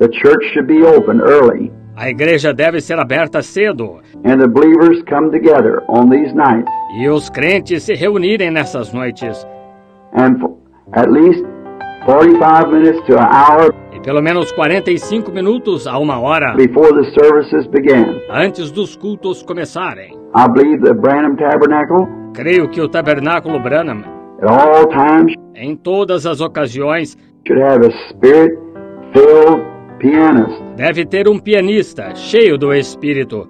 The church should be open early, A igreja deve ser aberta cedo and the believers come together on these nights, e os crentes se reunirem nessas noites. and for at least 45 minutes to an hour E pelo menos 45 minutos a 1 hora before the services begin. antes dos cultos começarem. I believe the Branham Tabernacle, Creio que o Tabernáculo Branham, at all times, em todas as ocasiões, should have a spirit-filled pianist deve ter um pianista cheio do Espírito,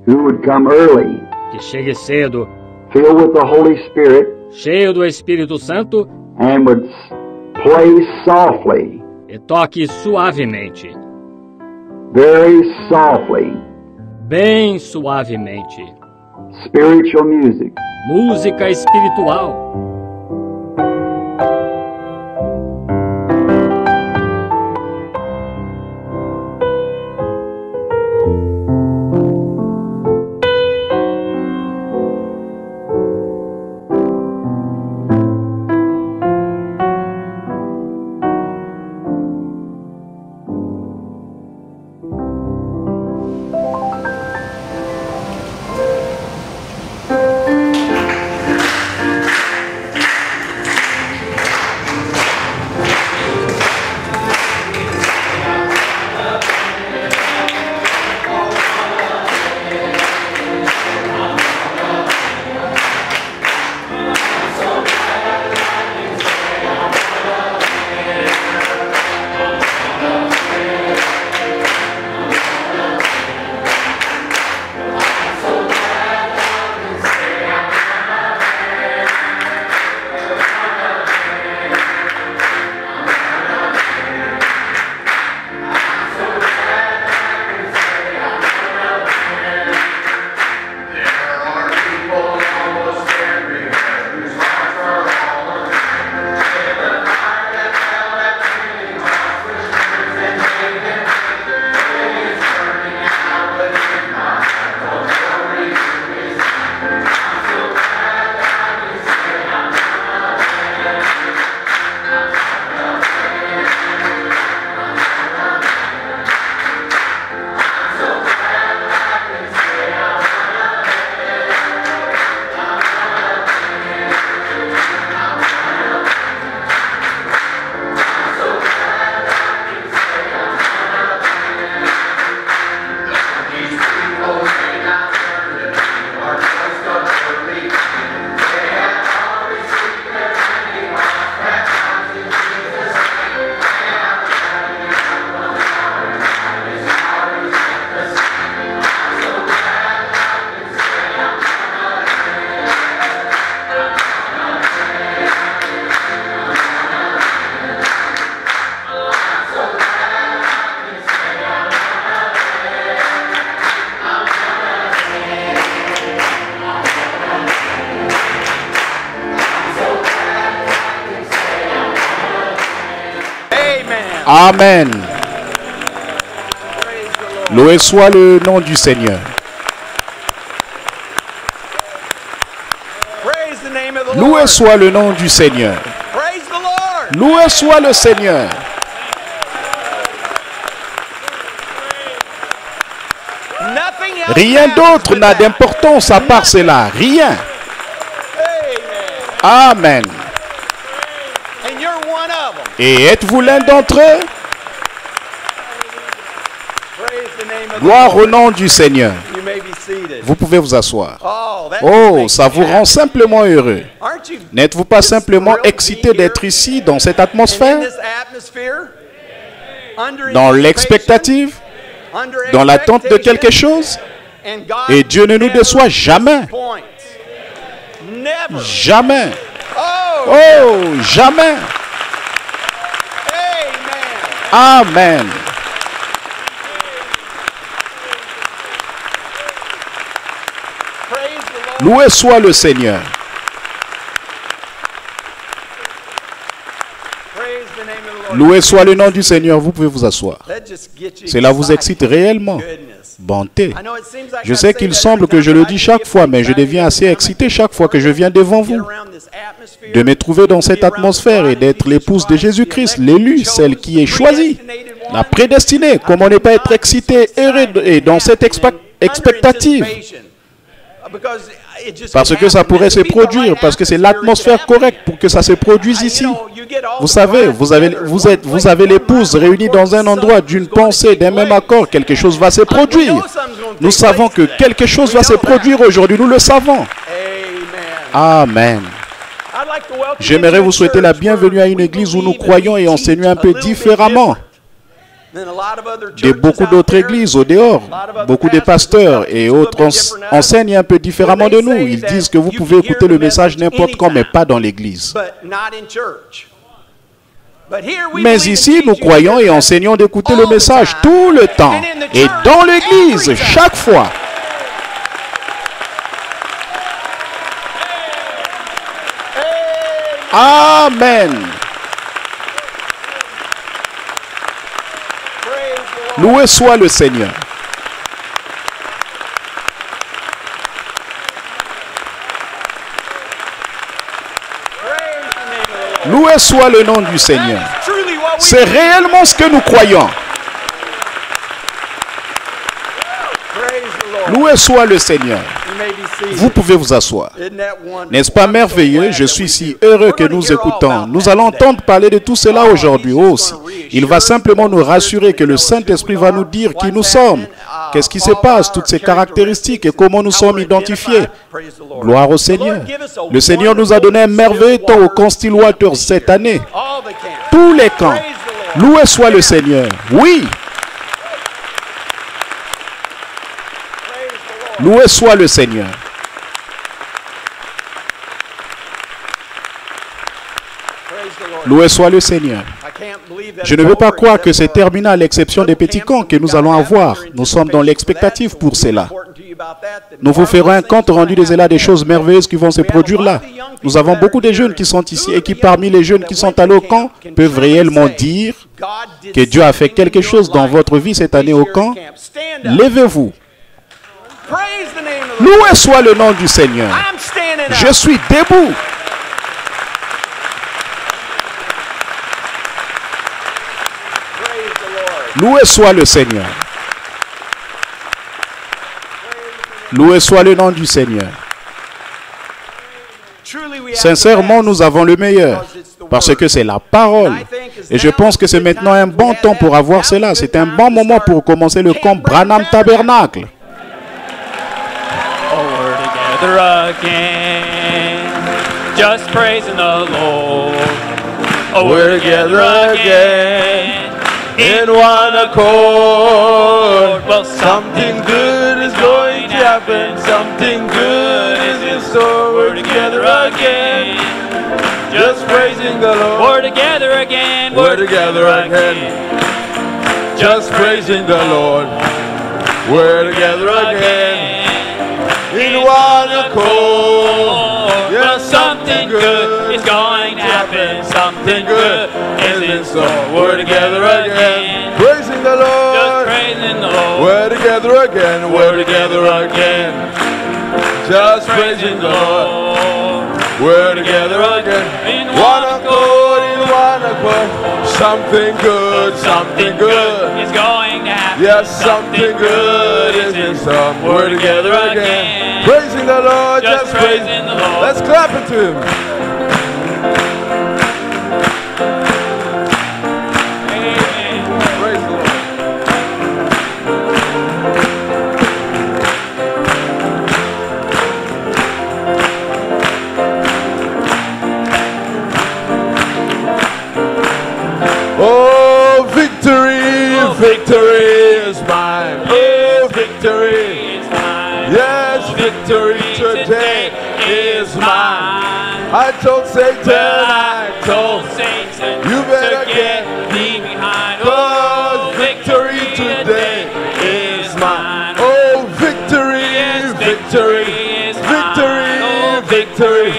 who would come early, que chegue cedo, filled with the Holy Spirit, cheio do Espírito Santo, and would play softly, e toque suavemente, very softly, bem suavemente. spiritual music. Música espiritual. Amen. Loué soit le nom du Seigneur. Loué soit le nom du Seigneur. Loué soit le Seigneur. Rien d'autre n'a d'importance à part cela. Rien. Amen. Et êtes-vous l'un d'entre eux? Gloire au nom du Seigneur. Vous pouvez vous asseoir. Oh, ça vous rend simplement heureux. N'êtes-vous pas simplement excité d'être ici, dans cette atmosphère? Dans l'expectative? Dans l'attente de quelque chose? Et Dieu ne nous déçoit jamais. Jamais. Oh, jamais. Amen. Loué soit le Seigneur. Loué soit le nom du Seigneur. Vous pouvez vous asseoir. Cela vous excite réellement. Bonté. Je sais qu'il semble que je le dis chaque fois, mais je deviens assez excité chaque fois que je viens devant vous. De me trouver dans cette atmosphère et d'être l'épouse de Jésus-Christ, l'élu, celle qui est choisie. La prédestinée, comment ne pas être excité et dans cette expectative? Parce que ça pourrait se produire, parce que c'est l'atmosphère correcte pour que ça se produise ici. Vous savez, vous avez l'épouse réunie dans un endroit d'une pensée, d'un même accord, quelque chose va se produire. Nous savons que quelque chose va se produire aujourd'hui, nous le savons. Amen. J'aimerais vous souhaiter la bienvenue à une église où nous croyons et enseignons un peu différemment de beaucoup d'autres églises au dehors. Beaucoup de pasteurs et autres enseignent un peu différemment de nous. Ils disent que vous pouvez écouter le message n'importe quand, mais pas dans l'église. Mais ici, nous croyons et enseignons d'écouter le message tout le temps. Et dans l'église, chaque fois. Amen. Loué soit le Seigneur. Loué soit le nom du Seigneur. C'est réellement ce que nous croyons. Loué soit le Seigneur. Vous pouvez vous asseoir. N'est-ce pas merveilleux? Je suis si heureux que nous écoutons. Nous allons entendre parler de tout cela aujourd'hui aussi. Il va simplement nous rassurer que le Saint-Esprit va nous dire qui nous sommes. Qu'est-ce qui se passe, toutes ces caractéristiques et comment nous sommes identifiés. Gloire au Seigneur. Le Seigneur nous a donné un merveilleux temps au camp Stillwater cette année. Tous les camps. Loué soit le Seigneur. Oui. Loué soit le Seigneur. Loué soit le Seigneur. Je ne veux pas croire que c'est terminé à l'exception des petits camps que nous allons avoir. Nous sommes dans l'expectative pour cela. Nous vous ferons un compte rendu des choses merveilleuses qui vont se produire là. Nous avons beaucoup de jeunes qui sont ici et qui parmi les jeunes qui sont allés au camp peuvent réellement dire que Dieu a fait quelque chose dans votre vie cette année au camp. Levez-vous. Loué soit le nom du Seigneur. Je suis debout. Loué soit le Seigneur. Loué soit le nom du Seigneur. Sincèrement, nous avons le meilleur, parce que c'est la parole. Et je pense que c'est maintenant un bon temps pour avoir cela. C'est un bon moment pour commencer le camp Branham Tabernacle. Just praising the Lord. Oh, we're together again in one accord. Well, something good is going to happen. Something good is in store. We're together again. Just praising the Lord. We're together again. We're together again. Just praising the Lord. We're together again in one accord. Yes, something good is going to happen. Something good is in store. We're together again. Praising the Lord. Just praising the Lord. We're together again. We're together again. Just praising the Lord. We're together again. In one accord. In one accord. Something good. Something good is going to happen. Yes, something good is in store. We're together again. Praising the Lord. Just praising the Lord. Let's clap it to Him. Amen. Praise the Lord. Oh, victory, victory is mine. Oh, victory is mine. Yes, victory today is mine. I told Satan, you better get me behind. Oh, victory today is mine. Oh, victory, victory, victory, victory,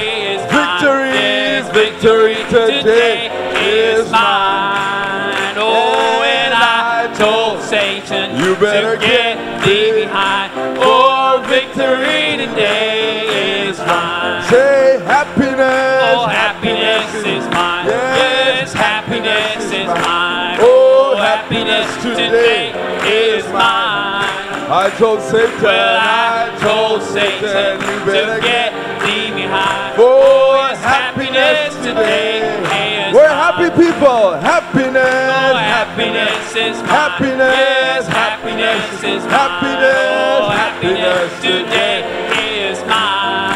victory, victory today is mine. Oh, and I told Satan, you better get me behind. Oh, victory today is mine. Say happiness. Oh, happiness is mine. Yes, happiness is mine. Oh, happiness. happiness today is mine. I told Satan, Well, I told Satan to get thee behind. For his happiness today is we're mine. happy people. Happiness. Oh, happiness is mine. Happiness. Yes, happiness is mine. Happiness. Oh, happiness today is mine.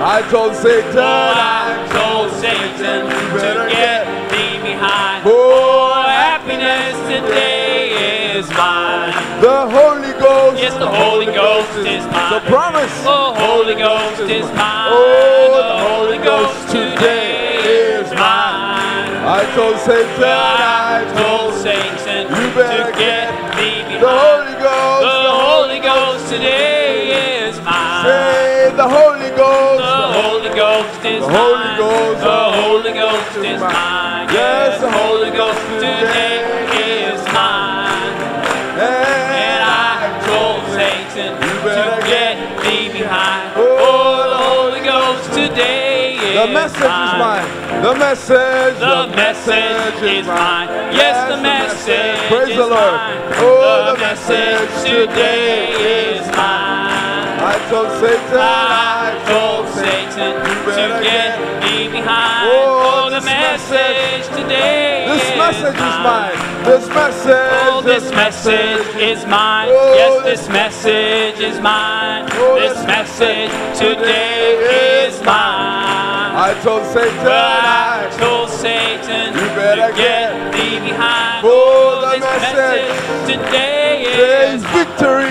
I told Satan, I told Satan to get thee behind. Oh, Happiness today is mine. the Holy Ghost. Yes, the Holy Ghost is mine. The promise. The Holy Ghost is mine. Oh, the Holy Ghost today is mine. I told Satan, I told Satan you better to get thee behind. the Holy Ghost. The Holy Ghost today is mine. Say the Holy Ghost. The Holy Ghost is The Holy mine. Ghost. The Holy Ghost is mine. Yes, the Holy Ghost today is mine. And I told Satan to get thee behind. Oh, the Holy Ghost today is The message is mine. The message. The message is mine. Yes, the message Praise is the Lord. mine. Oh, The message today is mine. I told Satan. I told Satan to get thee behind. Oh, Oh, the this message today This is message is mine. mine. This message. Oh, this message is mine. Oh, Yes, this message is mine. Oh, This this message today is mine. I told Satan. But I told Satan You better to get thee behind. Oh, the this message today There is is victory.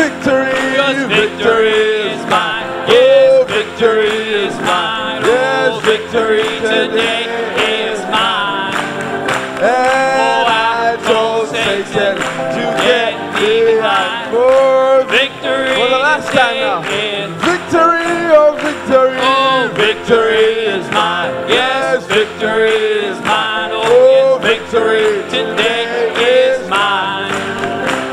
Victory. Yes, victory is mine. Oh, Yes, victory is mine. Yes, Oh, victory today is mine. And Oh, I told Satan to get get thee behind. for Victory For the last time now. today is victory. Oh, victory. Oh, victory is mine. Yes, victory is mine. Oh, Oh, yes, victory victory today is mine.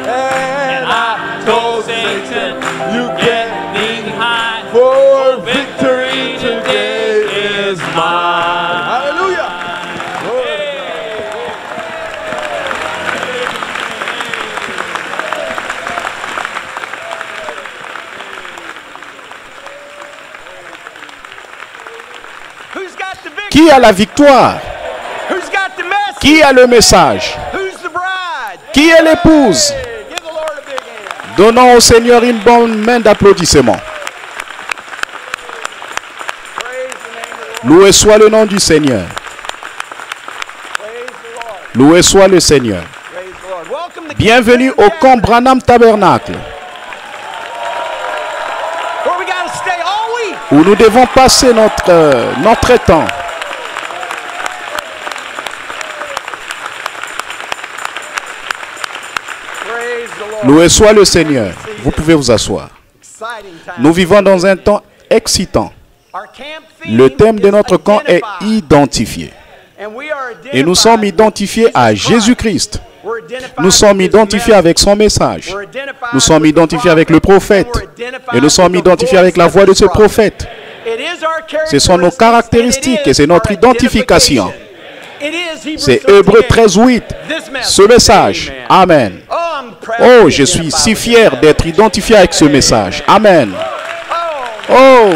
And I told Satan, you get get thee behind. for Oh, victory today is mine. Hallelujah. Who's got the victory? Qui a la victoire? Who's got the message? Qui a le message? Who's the bride? Qui est l'épouse? Hey, give the Lord a big hand. Donnons au Seigneur une bonne main d'applaudissement. Praise the name of the Lord. Loué soit le nom du Seigneur. Praise the Lord. Loué soit le Seigneur. Praise the Lord. Welcome to Bienvenue au camp Branham Tabernacle, where we got to stay all week. où nous devons passer notre temps. Praise the Lord. Loué soit le Seigneur. Vous pouvez vous asseoir. Exciting time. Nous vivons dans un temps excitant. Our camp theme Le thème de is notre camp est identified. identifié. And we are Et nous sommes identified identifiés with à Jesus Christ. Jésus-Christ. We're identified Nous sommes with his identifiés message. avec son message. We're identified Nous sommes with the identifiés avec le prophet. prophète. And we're identified Et nous sommes with the identifiés avec la voice voix de of ce the prophet. prophète. It is our Ce sont nos caractéristiques et c'est notre identification. C'est Hébreux 13:8. Ce message. Amen. Oh, je suis si fier d'être identifié avec ce message. Amen. Oh,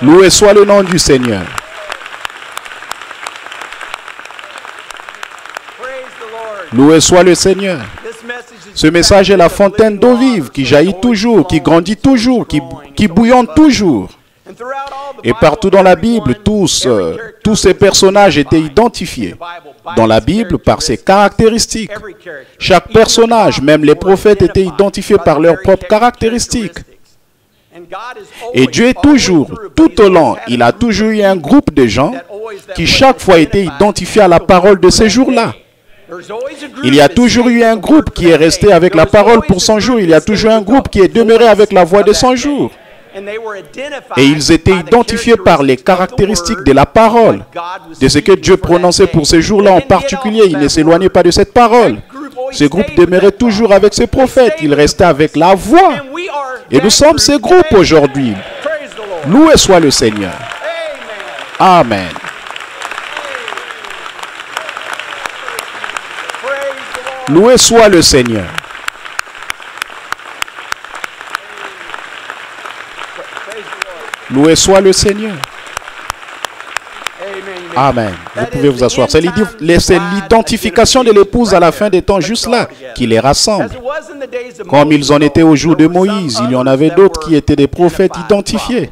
loué soit le nom du Seigneur. Loué soit le Seigneur. Ce message est la fontaine d'eau vive qui jaillit toujours, qui grandit toujours, qui bouillonne toujours. Et partout dans la Bible, tous ces personnages étaient identifiés dans la Bible par ses caractéristiques. Chaque personnage, même les prophètes, étaient identifiés par leurs propres caractéristiques. Et Dieu est toujours, tout au long, il a toujours eu un groupe de gens qui chaque fois étaient identifiés à la parole de ces jours-là. Il y a toujours eu un groupe qui est resté avec la parole pour 100 jours. Il y a toujours un groupe qui est demeuré avec la voix de 100 jours. Et ils étaient identifiés par les caractéristiques de la parole, de ce que Dieu prononçait pour ces jours-là en particulier. Ils ne s'éloignaient pas de cette parole. Ce groupe demeurait toujours avec ses prophètes. Il restait avec la voix. Et nous sommes ce groupe aujourd'hui. Loué soit le Seigneur. Amen. Loué soit le Seigneur. Loué soit le Seigneur. Amen. Vous pouvez vous asseoir. C'est l'identification de l'épouse à la fin des temps, juste là, qui les rassemble. Comme ils en étaient au jour de Moïse, il y en avait d'autres qui étaient des prophètes identifiés.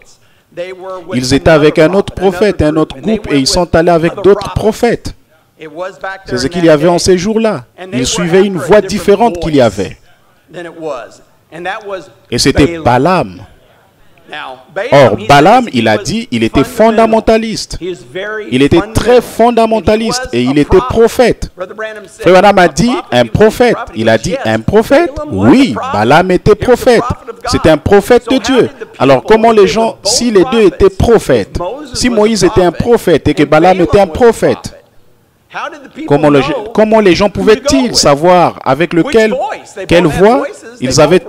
Ils étaient avec un autre prophète, un autre groupe, et ils sont allés avec d'autres prophètes. C'est ce qu'il y avait en ces jours-là. Ils suivaient une voie différente qu'il y avait. Et c'était Balaam. Or, Balaam, il a dit, il était fondamentaliste. Il était très fondamentaliste et il était prophète. Frère Branham a dit un prophète. Il a dit un prophète? Oui, Balaam était prophète. C'est un prophète de Dieu. Alors, comment les gens, si les deux étaient prophètes, si Moïse était un prophète et que Balaam était un prophète, comment les gens pouvaient-ils savoir avec quelle voix? Ils avaient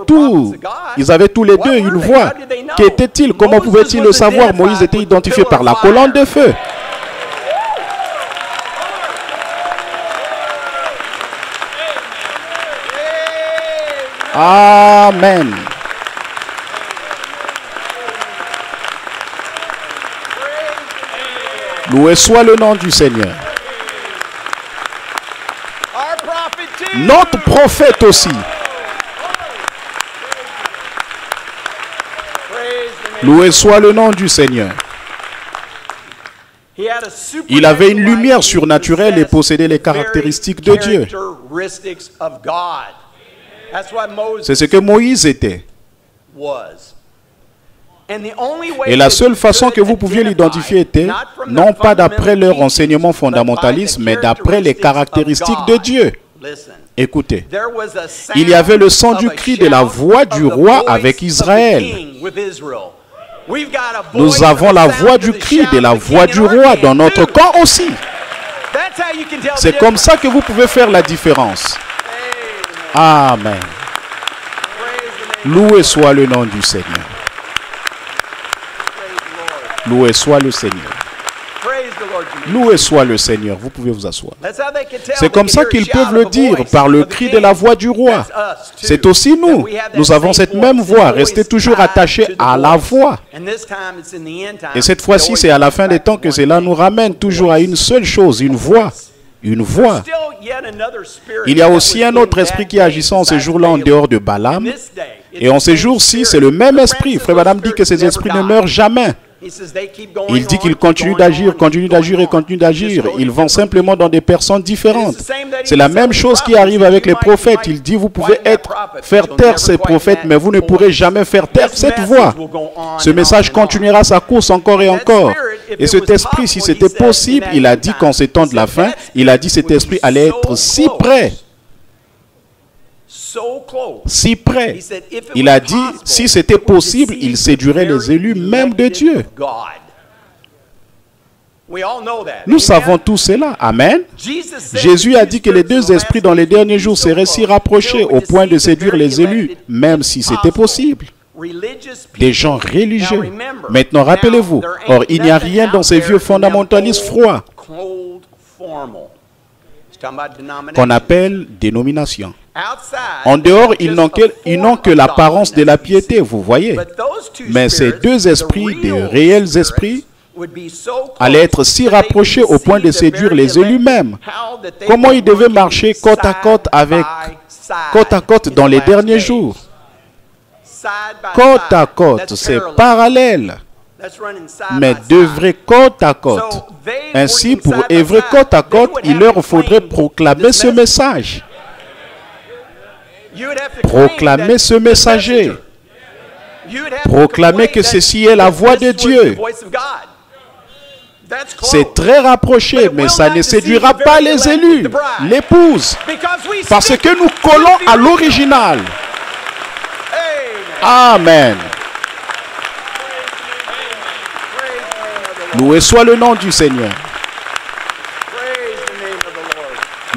tous les deux une voix. Qu'était-il? Comment pouvaient-ils le savoir? Moïse était identifié par la colonne de feu. Amen. Loué soit le nom du Seigneur. Notre prophète aussi. Loué soit le nom du Seigneur. Il avait une lumière surnaturelle et possédait les caractéristiques de Dieu. C'est ce que Moïse était. Et la seule façon que vous pouviez l'identifier était, non pas d'après leur enseignement fondamentaliste, mais d'après les caractéristiques de Dieu. Écoutez, il y avait le son du cri de la voix du roi avec Israël. Nous avons la voix du cri de la voix du roi dans notre camp aussi. C'est comme ça que vous pouvez faire la différence. Amen. Loué soit le nom du Seigneur. Loué soit le Seigneur. Loué soit le Seigneur. Vous pouvez vous asseoir. C'est comme ça qu'ils peuvent le dire par le cri de la voix du roi. C'est aussi nous. Nous avons cette même voix. Restez toujours attachés à la voix. Et cette fois-ci, c'est à la fin des temps que cela nous ramène toujours à une seule chose, une voix. Une voix. Il y a aussi un autre esprit qui agissait en ces jours-là en dehors de Balaam. Et en ces jours-ci, c'est le même esprit. Frère Balaam dit que ces esprits ne meurent jamais. Il dit qu'ils continuent d'agir, continuent d'agir et continuent d'agir. Ils vont simplement dans des personnes différentes. C'est la même chose qui arrive avec les prophètes. Il dit, vous pouvez faire taire ces prophètes, mais vous ne pourrez jamais faire taire cette voix. Ce message continuera sa course encore et encore. Et cet esprit, si c'était possible, il a dit qu'en ces temps de la fin, il a dit cet esprit allait être si près. Si près. Il a dit, si c'était possible, il séduirait les élus même de Dieu. Nous savons tout cela. Amen. Jésus a dit que les deux esprits dans les derniers jours seraient si rapprochés au point de séduire les élus, même si c'était possible. Des gens religieux. Maintenant, rappelez-vous, or il n'y a rien dans ces vieux fondamentalistes froids qu'on appelle dénomination. En dehors, ils n'ont que l'apparence de la piété, vous voyez. Mais ces deux esprits, des réels esprits, allaient être si rapprochés au point de séduire les élus mêmes. Comment ils devaient marcher côte à côte dans les derniers jours? Côte à côte, c'est parallèle, mais d'œuvrer côte à côte. Ainsi, pour œuvrer côte à côte, il leur faudrait proclamer ce message. Proclamer ce messager. Proclamer que ceci est la voix de Dieu. C'est très rapproché, mais ça ne séduira pas les élus, l'épouse, parce que nous collons à l'original. Amen. Loué soit le nom du Seigneur.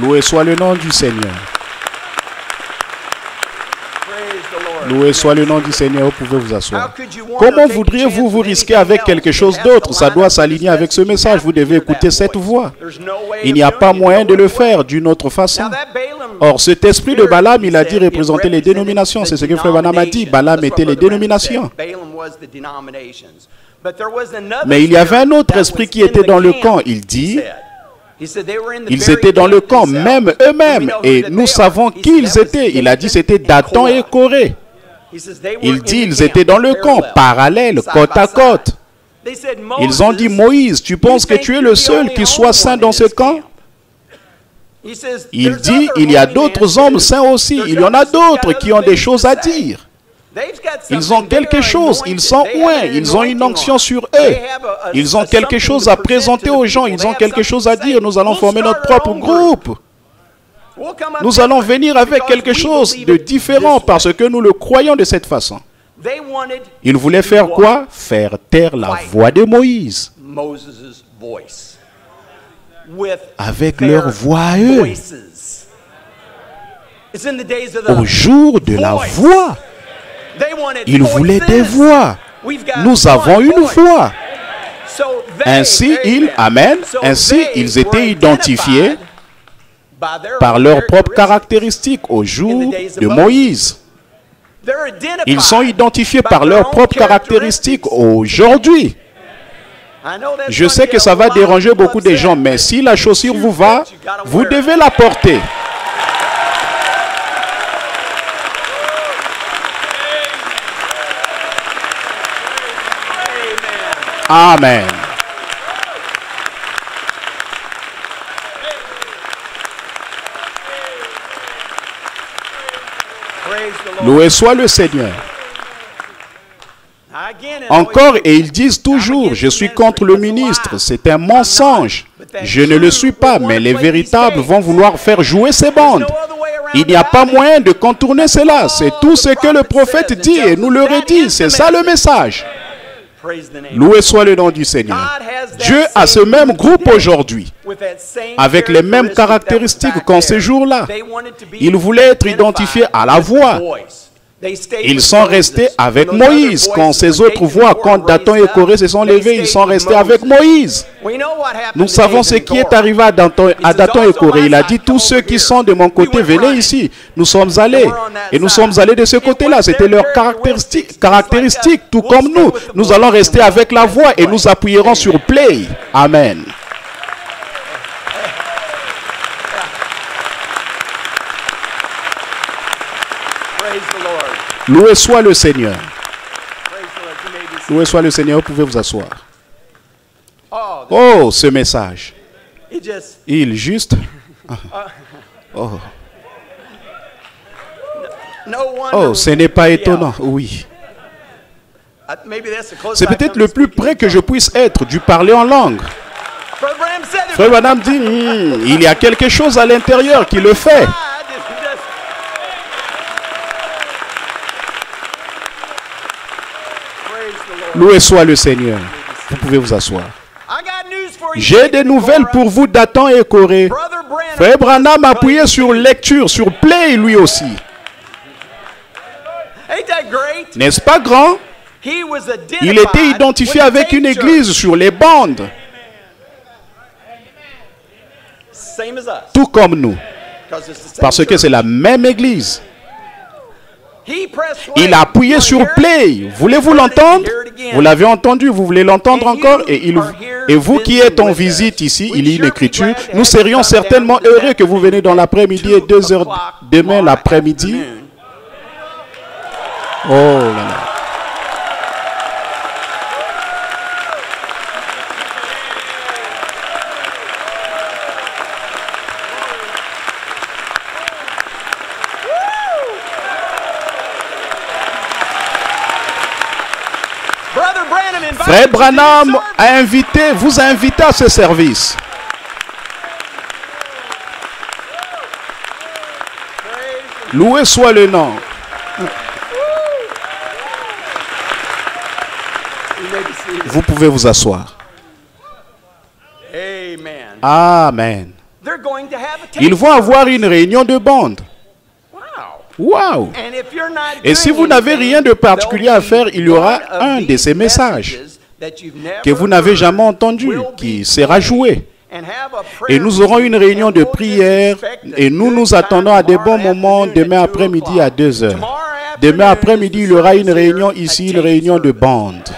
Loué soit le nom du Seigneur. Loué soit le nom du Seigneur, vous pouvez vous asseoir. How could you want Comment or take a voudriez-vous chance vous with risquer anything avec else? quelque chose It has d'autre? to Ça line doit up with s'aligner this avec ce message. message. Vous devez You have to écouter hear cette that voix. voice. There's no way Il of n'y a doing pas it moyen no de le other way. faire d'une autre façon. Now that Balaam Or, cet esprit de Balaam, il a spirit, dit, he said, représenter les it represented dénominations. C'est ce que the Frère Branham a dit. denominations. Balaam That's what était les Brother Branham dénominations. said. Balaam was the denominations. But there was another Mais il y avait un spirit autre that esprit was qui in était the dans le camp, camp. Il he dit, said. He said they were in the ils very étaient dans le camp, themselves. même We eux-mêmes. know who Et that nous they savons are. He qui said ils that was étaient. Il a dit, c'était Dathan and Dathan et Korah. Corée. He says they were Il in dit, the ils camp, étaient dans le camp, parallel, parallèles, side côte by à side. côte. They said, Ils ont dit, Moïse, tu penses que tu es le seul qui soit saint dans ce camp? Il dit, il y a d'autres hommes saints aussi. Il y en a d'autres qui ont des choses à dire. Ils ont quelque chose, ils sont ouins, ils ont une onction sur eux. Ils ont quelque chose à présenter aux gens, ils ont quelque chose à dire. Nous allons former notre propre groupe. Nous allons venir avec quelque chose de différent parce que nous le croyons de cette façon. Ils voulaient faire quoi? Faire taire la voix de Moïse. Avec leur voix à eux. Au jour de la voix. Ils voulaient des voix. Nous avons une voix. Ainsi, ils étaient identifiés par leurs propres caractéristiques au jour de Moïse. Ils sont identifiés par leurs propres caractéristiques aujourd'hui. Je sais que ça va déranger beaucoup de gens, mais si la chaussure vous va, vous devez la porter. Amen. Loué soit le Seigneur. Encore, et ils disent toujours, je suis contre le ministre, c'est un mensonge. Je ne le suis pas, mais les véritables vont vouloir faire jouer ces bandes. Il n'y a pas moyen de contourner cela. C'est tout ce que le prophète dit et nous le redit. C'est ça le message. Loué soit le nom du Seigneur. Dieu a ce même groupe aujourd'hui, avec les mêmes caractéristiques qu'en ces jours-là. Ils voulaient être identifiés à la voix. Ils sont restés avec Moïse. Quand ces autres voix, quand Dathan et Corée se sont levés, ils sont restés avec Moïse. Nous savons ce qui est arrivé à Dathan et Corée. Il a dit, tous ceux qui sont de mon côté, venez ici. Nous sommes allés. Et nous sommes allés de ce côté-là. C'était leur caractéristique, tout comme nous. Nous allons rester avec la voix et nous appuierons sur play. Amen. Loué soit le Seigneur. Loué soit le Seigneur, vous pouvez vous asseoir. Oh, ce message. Il juste... Oh, ce n'est pas étonnant, oui. C'est peut-être le plus près que je puisse être du parler en langue. Frère Branham dit, il y a quelque chose à l'intérieur qui le fait. Loué soit le Seigneur. Vous pouvez vous asseoir. J'ai des nouvelles pour vous, Dathan et Corée. Frère Branham a appuyé sur lecture, sur play lui aussi. N'est-ce pas grand? Il était identifié avec une église sur les bandes. Tout comme nous. Parce que c'est la même église. Il a appuyé sur play. Voulez-vous l'entendre? Vous l'avez entendu, vous voulez l'entendre encore? Et vous qui êtes en visite ici, il y a une écriture. Nous serions certainement heureux que vous venez dans l'après-midi et 2 heures demain l'après-midi. Oh là là. Frère Branham vous a invité à ce service. Loué soit le nom. Vous pouvez vous asseoir. Amen. Ils vont avoir une réunion de bande. Waouh! And if you're not Et si doing vous n'avez anything, rien de particulier à faire, il y aura one of un de these ces messages messages that you've never que vous n'avez heard jamais entendu, will qui be sera joué. and have a Et prayer nous aurons une meeting, réunion and de we'll just prière expect a et nous good nous time attendons à des bons tomorrow moments afternoon demain at 2 après-midi à o'clock. 2 heures. Tomorrow Demain afternoon après-midi, is il the y aura une service réunion here ici, at une Tate réunion de Service. bande.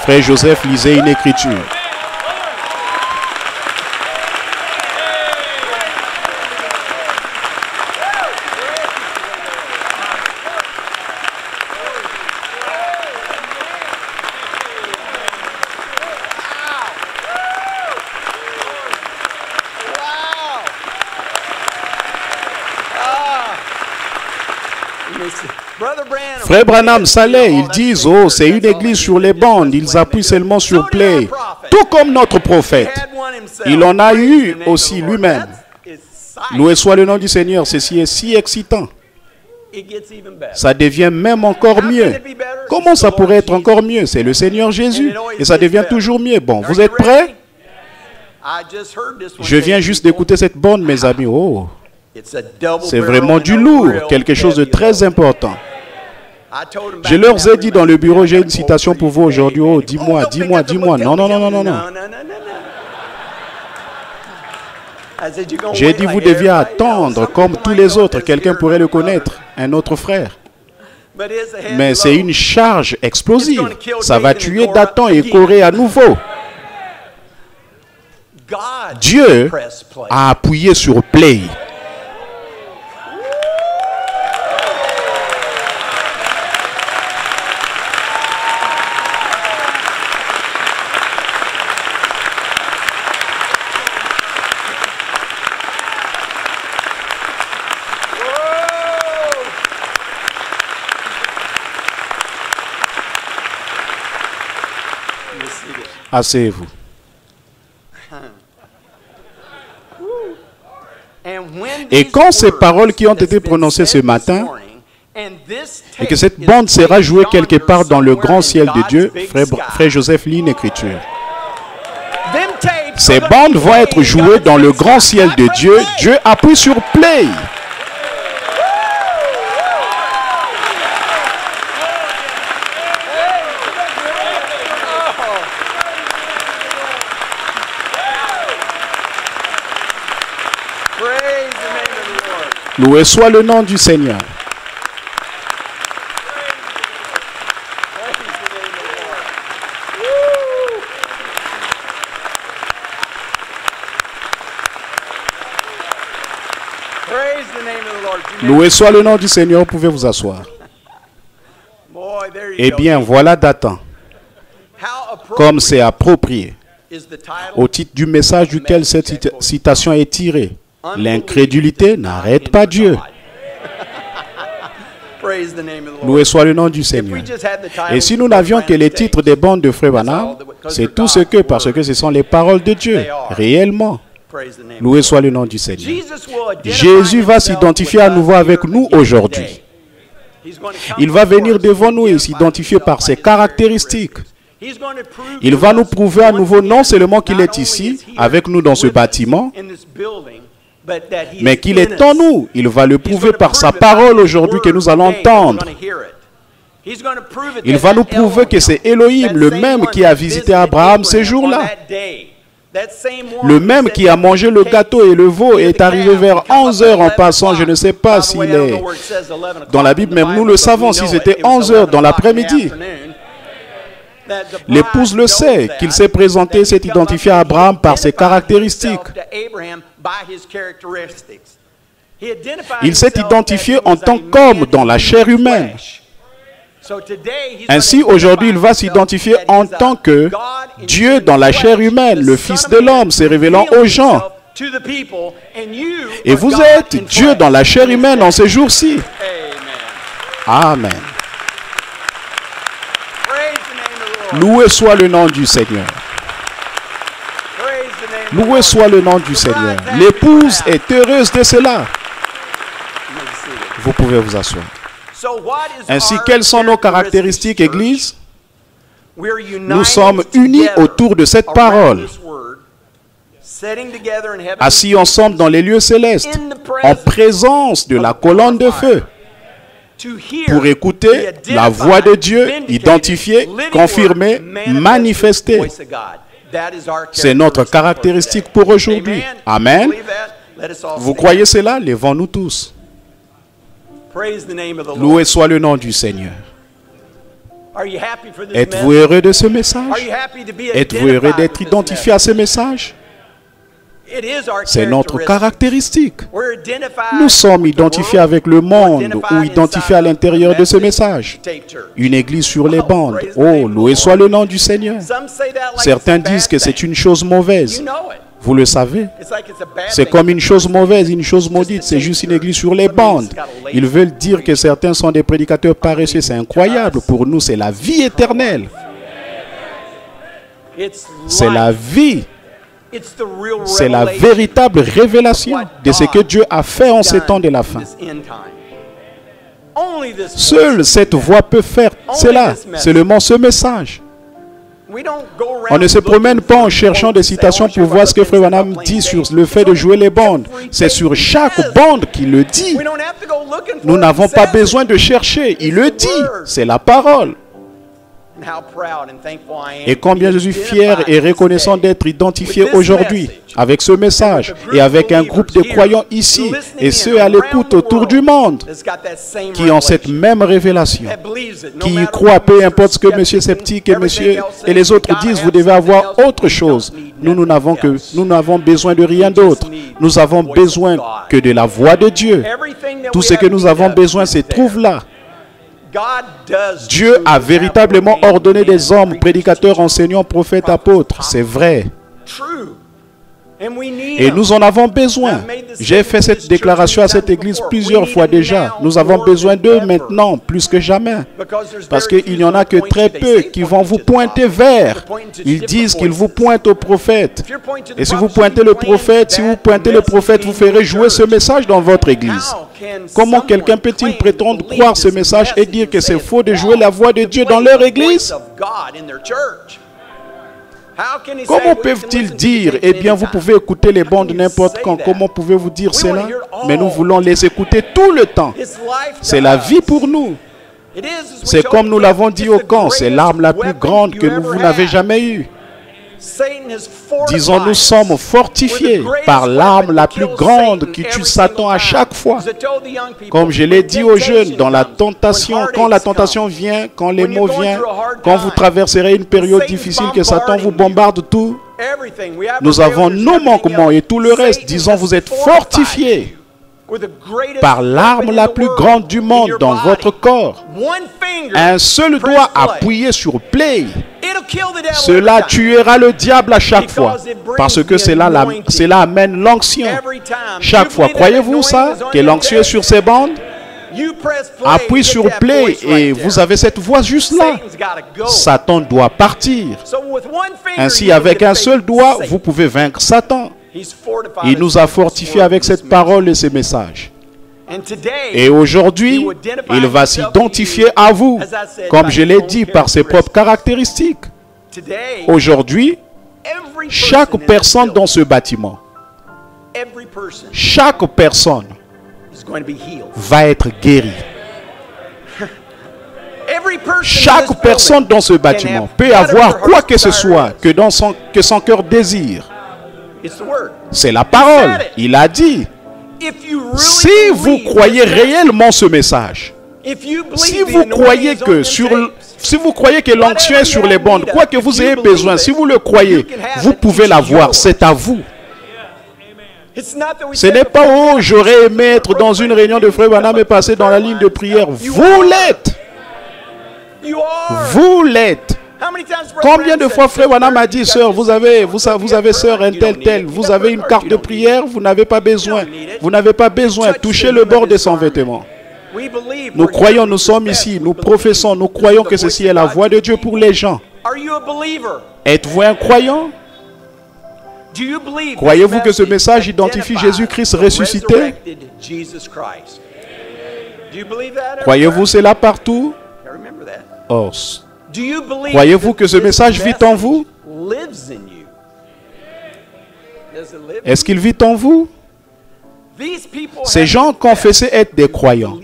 Frère Joseph, lisez une écriture. Frère Branham, ça l'est. Ils disent, oh, c'est une église sur les bandes. Ils appuient seulement sur play. Tout comme notre prophète. Il en a eu aussi lui-même. Loué soit le nom du Seigneur. Ceci est si excitant. Ça devient même encore mieux. Comment ça pourrait être encore mieux? C'est le Seigneur Jésus. Et ça devient toujours mieux. Bon, vous êtes prêts? Je viens juste d'écouter cette bande, mes amis. Oh, c'est vraiment du lourd. Quelque chose de très important. Je leur ai dit dans le bureau, j'ai une citation pour vous aujourd'hui. Oh, dis-moi, dis-moi, dis-moi. Non, non, non, non, non, non. J'ai dit, vous deviez attendre comme tous les autres. Quelqu'un pourrait le connaître, un autre frère. Mais c'est une charge explosive. Ça va tuer Dathan et Corée à nouveau. Dieu a appuyé sur play. Asseyez-vous. Et quand ces paroles qui ont été prononcées ce matin, et que cette bande sera jouée quelque part dans le grand ciel de Dieu, frère Joseph lit une écriture. Ces bandes vont être jouées dans le grand ciel de Dieu. Dieu appuie sur play. Loué soit le nom du Seigneur. Loué soit le nom du Seigneur, vous pouvez vous asseoir. Eh bien, voilà Dathan. Comme c'est approprié au titre du message duquel cette citation est tirée. L'incrédulité n'arrête pas Dieu. Loué soit le nom du Seigneur. Et si nous n'avions que les titres des bandes de Frère Branham, c'est tout ce que, parce que ce sont les paroles de Dieu, réellement. Loué soit le nom du Seigneur. Jésus va s'identifier à nouveau avec nous aujourd'hui. Il va venir devant nous et s'identifier par ses caractéristiques. Il va nous prouver à nouveau non seulement qu'il est ici, avec nous dans ce bâtiment, mais qu'il est en nous. Il va le prouver par sa parole aujourd'hui que nous allons entendre. Il va nous prouver que c'est Elohim, le même qui a visité Abraham ce jour-là. Le même qui a mangé le gâteau et le veau est arrivé vers 11 heures en passant. Je ne sais pas s'il est dans la Bible, même nous le savons, si c'était 11 heures dans l'après-midi. L'épouse le sait, qu'il s'est présenté, s'est identifié à Abraham par ses caractéristiques. Il s'est identifié en tant qu'homme dans la chair humaine. Ainsi, aujourd'hui, il va s'identifier en tant que Dieu dans la chair humaine, le Fils de l'homme, se révélant aux gens. Et vous êtes Dieu dans la chair humaine en ces jours-ci. Amen. Loué soit le nom du Seigneur. Loué soit le nom du Seigneur. L'épouse est heureuse de cela. Vous pouvez vous asseoir. Ainsi, quelles sont nos caractéristiques, Église? Nous sommes unis autour de cette parole, assis ensemble dans les lieux célestes, en présence de la colonne de feu. pour écouter la voix de Dieu, identifiée, confirmée, manifestée. C'est notre caractéristique pour aujourd'hui. Amen. Vous croyez cela? Lèvons-nous tous. Loué soit le nom du Seigneur. Êtes-vous heureux de ce message? Êtes-vous heureux d'être identifié à ce message? C'est notre caractéristique. Nous sommes identifiés avec le monde ou identifiés à l'intérieur de ce message. Une église sur les bandes. Oh, loué soit le nom du Seigneur. Certains disent que c'est une chose mauvaise. Vous le savez. C'est comme une chose mauvaise, une chose maudite. C'est juste une église sur les bandes. Ils veulent dire que certains sont des prédicateurs paresseux. C'est incroyable. Pour nous, c'est la vie éternelle. C'est la vie. C'est la véritable révélation de ce que Dieu a fait en ces temps de la fin. Seule cette voix peut faire cela. Seulement ce message. On ne se promène pas en cherchant des citations pour voir ce que Frère Branham dit sur le fait de jouer les bandes. C'est sur chaque bande qu'il le dit. Nous n'avons pas besoin de chercher. Il le dit. C'est la parole. Et combien je suis fier et reconnaissant d'être identifié aujourd'hui avec ce message et avec un groupe de croyants ici et ceux à l'écoute autour du monde qui ont cette même révélation, qui y croient, peu importe ce que M. Sceptique et les autres disent, vous devez avoir autre chose. Nous n'avons besoin de rien d'autre. Nous avons besoin que de la voix de Dieu. Tout ce que nous avons besoin se trouve là. Dieu a véritablement ordonné des hommes, prédicateurs, enseignants, prophètes, apôtres. C'est vrai. Et nous en avons besoin. J'ai fait cette déclaration à cette église plusieurs fois déjà. Nous avons besoin d'eux maintenant, plus que jamais. Parce qu'il n'y en a que très peu qui vont vous pointer vers. Ils disent qu'ils vous pointent au prophète. Et si vous pointez le prophète, vous ferez jouer ce message dans votre église. Comment quelqu'un peut-il prétendre croire ce message et dire que c'est faux de jouer la voix de Dieu dans leur église? Comment peuvent-ils dire, eh bien, vous pouvez écouter les bandes n'importe quand? Comment pouvez-vous dire cela? Mais nous voulons les écouter tout le temps. C'est la vie pour nous. C'est comme nous l'avons dit au camp, c'est l'arme la plus grande que vous n'avez jamais eue. Disons, nous sommes fortifiés par l'arme la plus grande qui tue Satan à chaque fois. Comme je l'ai dit aux jeunes, dans la tentation, quand la tentation vient, quand les mots viennent, quand vous traverserez une période difficile, que Satan vous bombarde tout, nous avons nos manquements et tout le reste. Disons, vous êtes fortifiés par l'arme la plus grande du monde dans votre corps. Un seul doigt appuyé sur play. Cela tuera le diable à chaque fois. Parce que cela amène l'onction. Chaque fois, croyez-vous ça? Que l'onction est sur ces bandes? Appuie sur play et vous avez cette voix juste là. Satan doit partir. Ainsi, avec un seul doigt, vous pouvez vaincre Satan. Il nous a fortifiés avec cette parole et ces messages. Et aujourd'hui, il va s'identifier à vous, comme je l'ai dit, par ses propres caractéristiques. Aujourd'hui, chaque personne dans ce bâtiment, chaque personne va être guérie. Chaque personne dans ce bâtiment peut avoir quoi que ce soit que son cœur désire. C'est la parole. Il a dit, si vous croyez réellement ce message, si vous croyez que l'onction est sur les bandes, quoi que vous ayez besoin, si vous le croyez, vous pouvez l'avoir, c'est à vous. Ce n'est pas, oh, j'aurais aimé être dans une réunion de Frère Branham et passer dans la ligne de prière. Vous l'êtes. Vous l'êtes. Combien de fois Frère Branham a dit, sœur, vous avez sœur un tel, vous avez une carte de prière, vous n'avez pas besoin. Vous n'avez pas besoin. Touchez le bord de son vêtement. Nous croyons, nous sommes ici, nous professons, nous croyons que ceci est la voix de Dieu pour les gens. Êtes-vous un croyant? Croyez-vous que ce message identifie Jésus-Christ ressuscité? Croyez-vous cela partout? Oh. Croyez-vous que ce message vit en vous? Est-ce qu'il vit en vous? Ces gens confessaient être des croyants.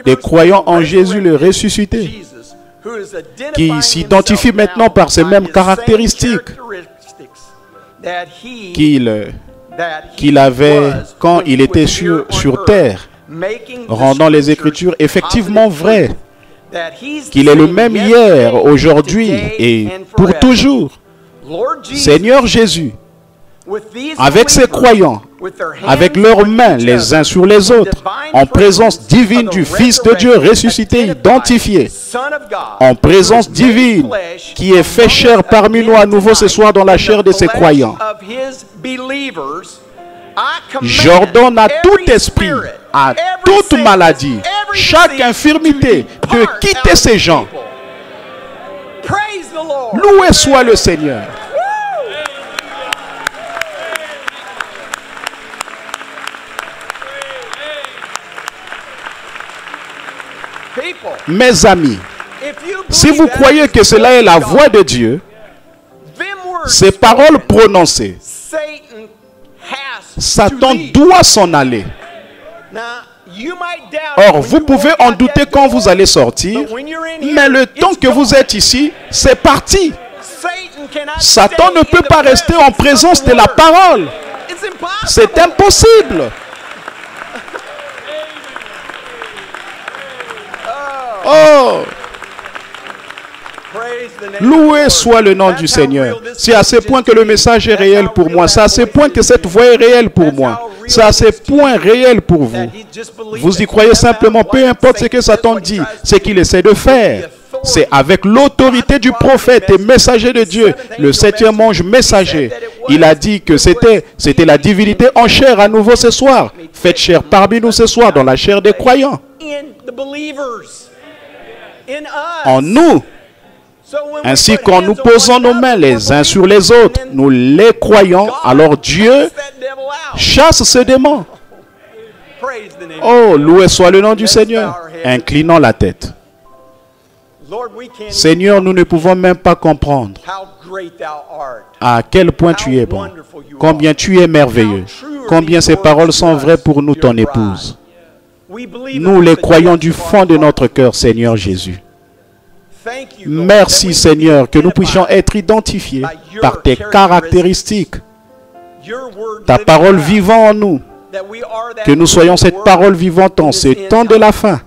des croyants en Jésus le ressuscité, qui s'identifie maintenant par ces mêmes caractéristiques qu'il avait quand il était sur terre, rendant les Écritures effectivement vraies, qu'il est le même hier, aujourd'hui et pour toujours. Seigneur Jésus, avec ces croyants, avec leurs mains les uns sur les autres, en présence divine du Fils de Dieu ressuscité, identifié, en présence divine qui est fait chair parmi nous à nouveau ce soir dans la chair de ces croyants. J'ordonne à tout esprit, à toute maladie, chaque infirmité de quitter ces gens. Loué soit le Seigneur. Mes amis, si vous croyez que cela est la voix de Dieu, ces paroles prononcées, Satan doit s'en aller. Or, vous pouvez en douter quand vous allez sortir, mais le temps que vous êtes ici, c'est parti. Satan ne peut pas rester en présence de la parole. C'est impossible. Oh! Loué soit le nom du Seigneur. C'est à ce point que le message est réel pour moi. C'est à ce point que cette voix est réelle pour moi. C'est à ce point réel pour vous. Vous y croyez simplement, peu importe ce que Satan dit, ce qu'il essaie de faire. C'est avec l'autorité du prophète et messager de Dieu, le 7e ange messager. Il a dit que c'était la divinité en chair à nouveau ce soir. Faites chair parmi nous ce soir dans la chair des croyants. En nous. Ainsi, quand nous posons nos mains les uns sur les autres, nous les croyons, alors Dieu chasse ce démon. Oh, loué soit le nom du Seigneur. Inclinons la tête. Seigneur, nous ne pouvons même pas comprendre à quel point tu es bon, combien tu es merveilleux, combien ces paroles sont vraies pour nous, ton épouse. Nous les croyons du fond de notre cœur, Seigneur Jésus. Merci Seigneur que nous puissions être identifiés par tes caractéristiques, ta parole vivant en nous, que nous soyons cette parole vivante en ce temps de la fin.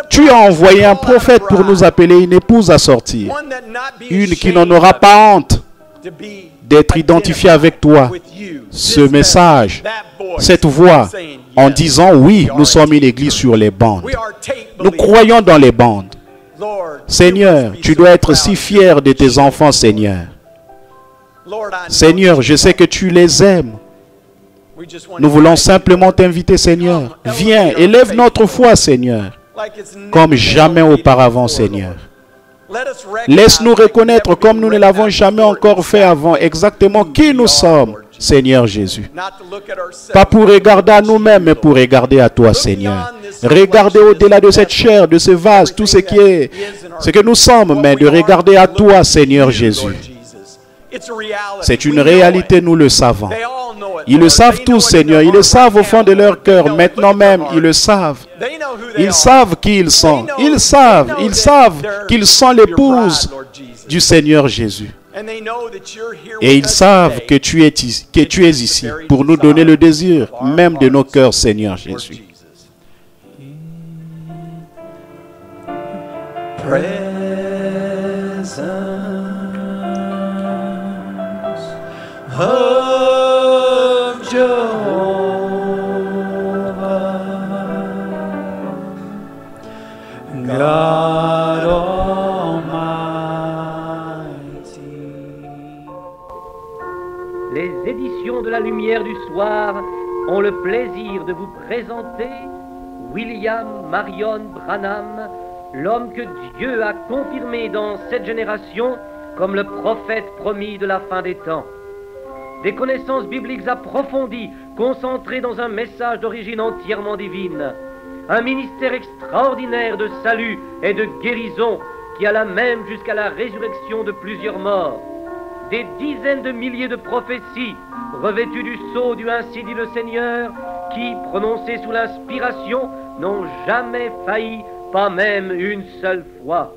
Tu as envoyé un prophète pour nous appeler une épouse à sortir, une qui n'en aura pas honte d'être identifiée avec toi. Ce message, cette voix, en disant oui, nous sommes une église sur les bandes. Nous croyons dans les bandes. Seigneur, tu dois être si fier de tes enfants, Seigneur. Seigneur, je sais que tu les aimes. Nous voulons simplement t'inviter, Seigneur. Viens, élève notre foi, Seigneur, comme jamais auparavant, Seigneur. Laisse-nous reconnaître, comme nous ne l'avons jamais encore fait avant, exactement qui nous sommes, Seigneur Jésus. Pas pour regarder à nous-mêmes, mais pour regarder à toi, Seigneur. Regarder au-delà de cette chair, de ce vase, tout ce qui est, ce que nous sommes, mais de regarder à toi, Seigneur Jésus. C'est une réalité, nous le savons. Ils le savent tous, Seigneur. Ils le savent au fond de leur cœur. Maintenant même, ils le savent. Ils savent qui ils sont. Ils savent qu'ils sont l'épouse du Seigneur Jésus. Et ils savent que tu es ici pour nous donner le désir même de nos cœurs, Seigneur Jésus. Of Jehovah, God Almighty. Les éditions de la Lumière du Soir ont le plaisir de vous présenter William Marion Branham, l'homme que Dieu a confirmé dans cette génération comme le prophète promis de la fin des temps. Des connaissances bibliques approfondies, concentrées dans un message d'origine entièrement divine. Un ministère extraordinaire de salut et de guérison qui alla même jusqu'à la résurrection de plusieurs morts. Des dizaines de milliers de prophéties revêtues du sceau du ainsi dit le Seigneur qui, prononcées sous l'inspiration, n'ont jamais failli, pas même une seule fois.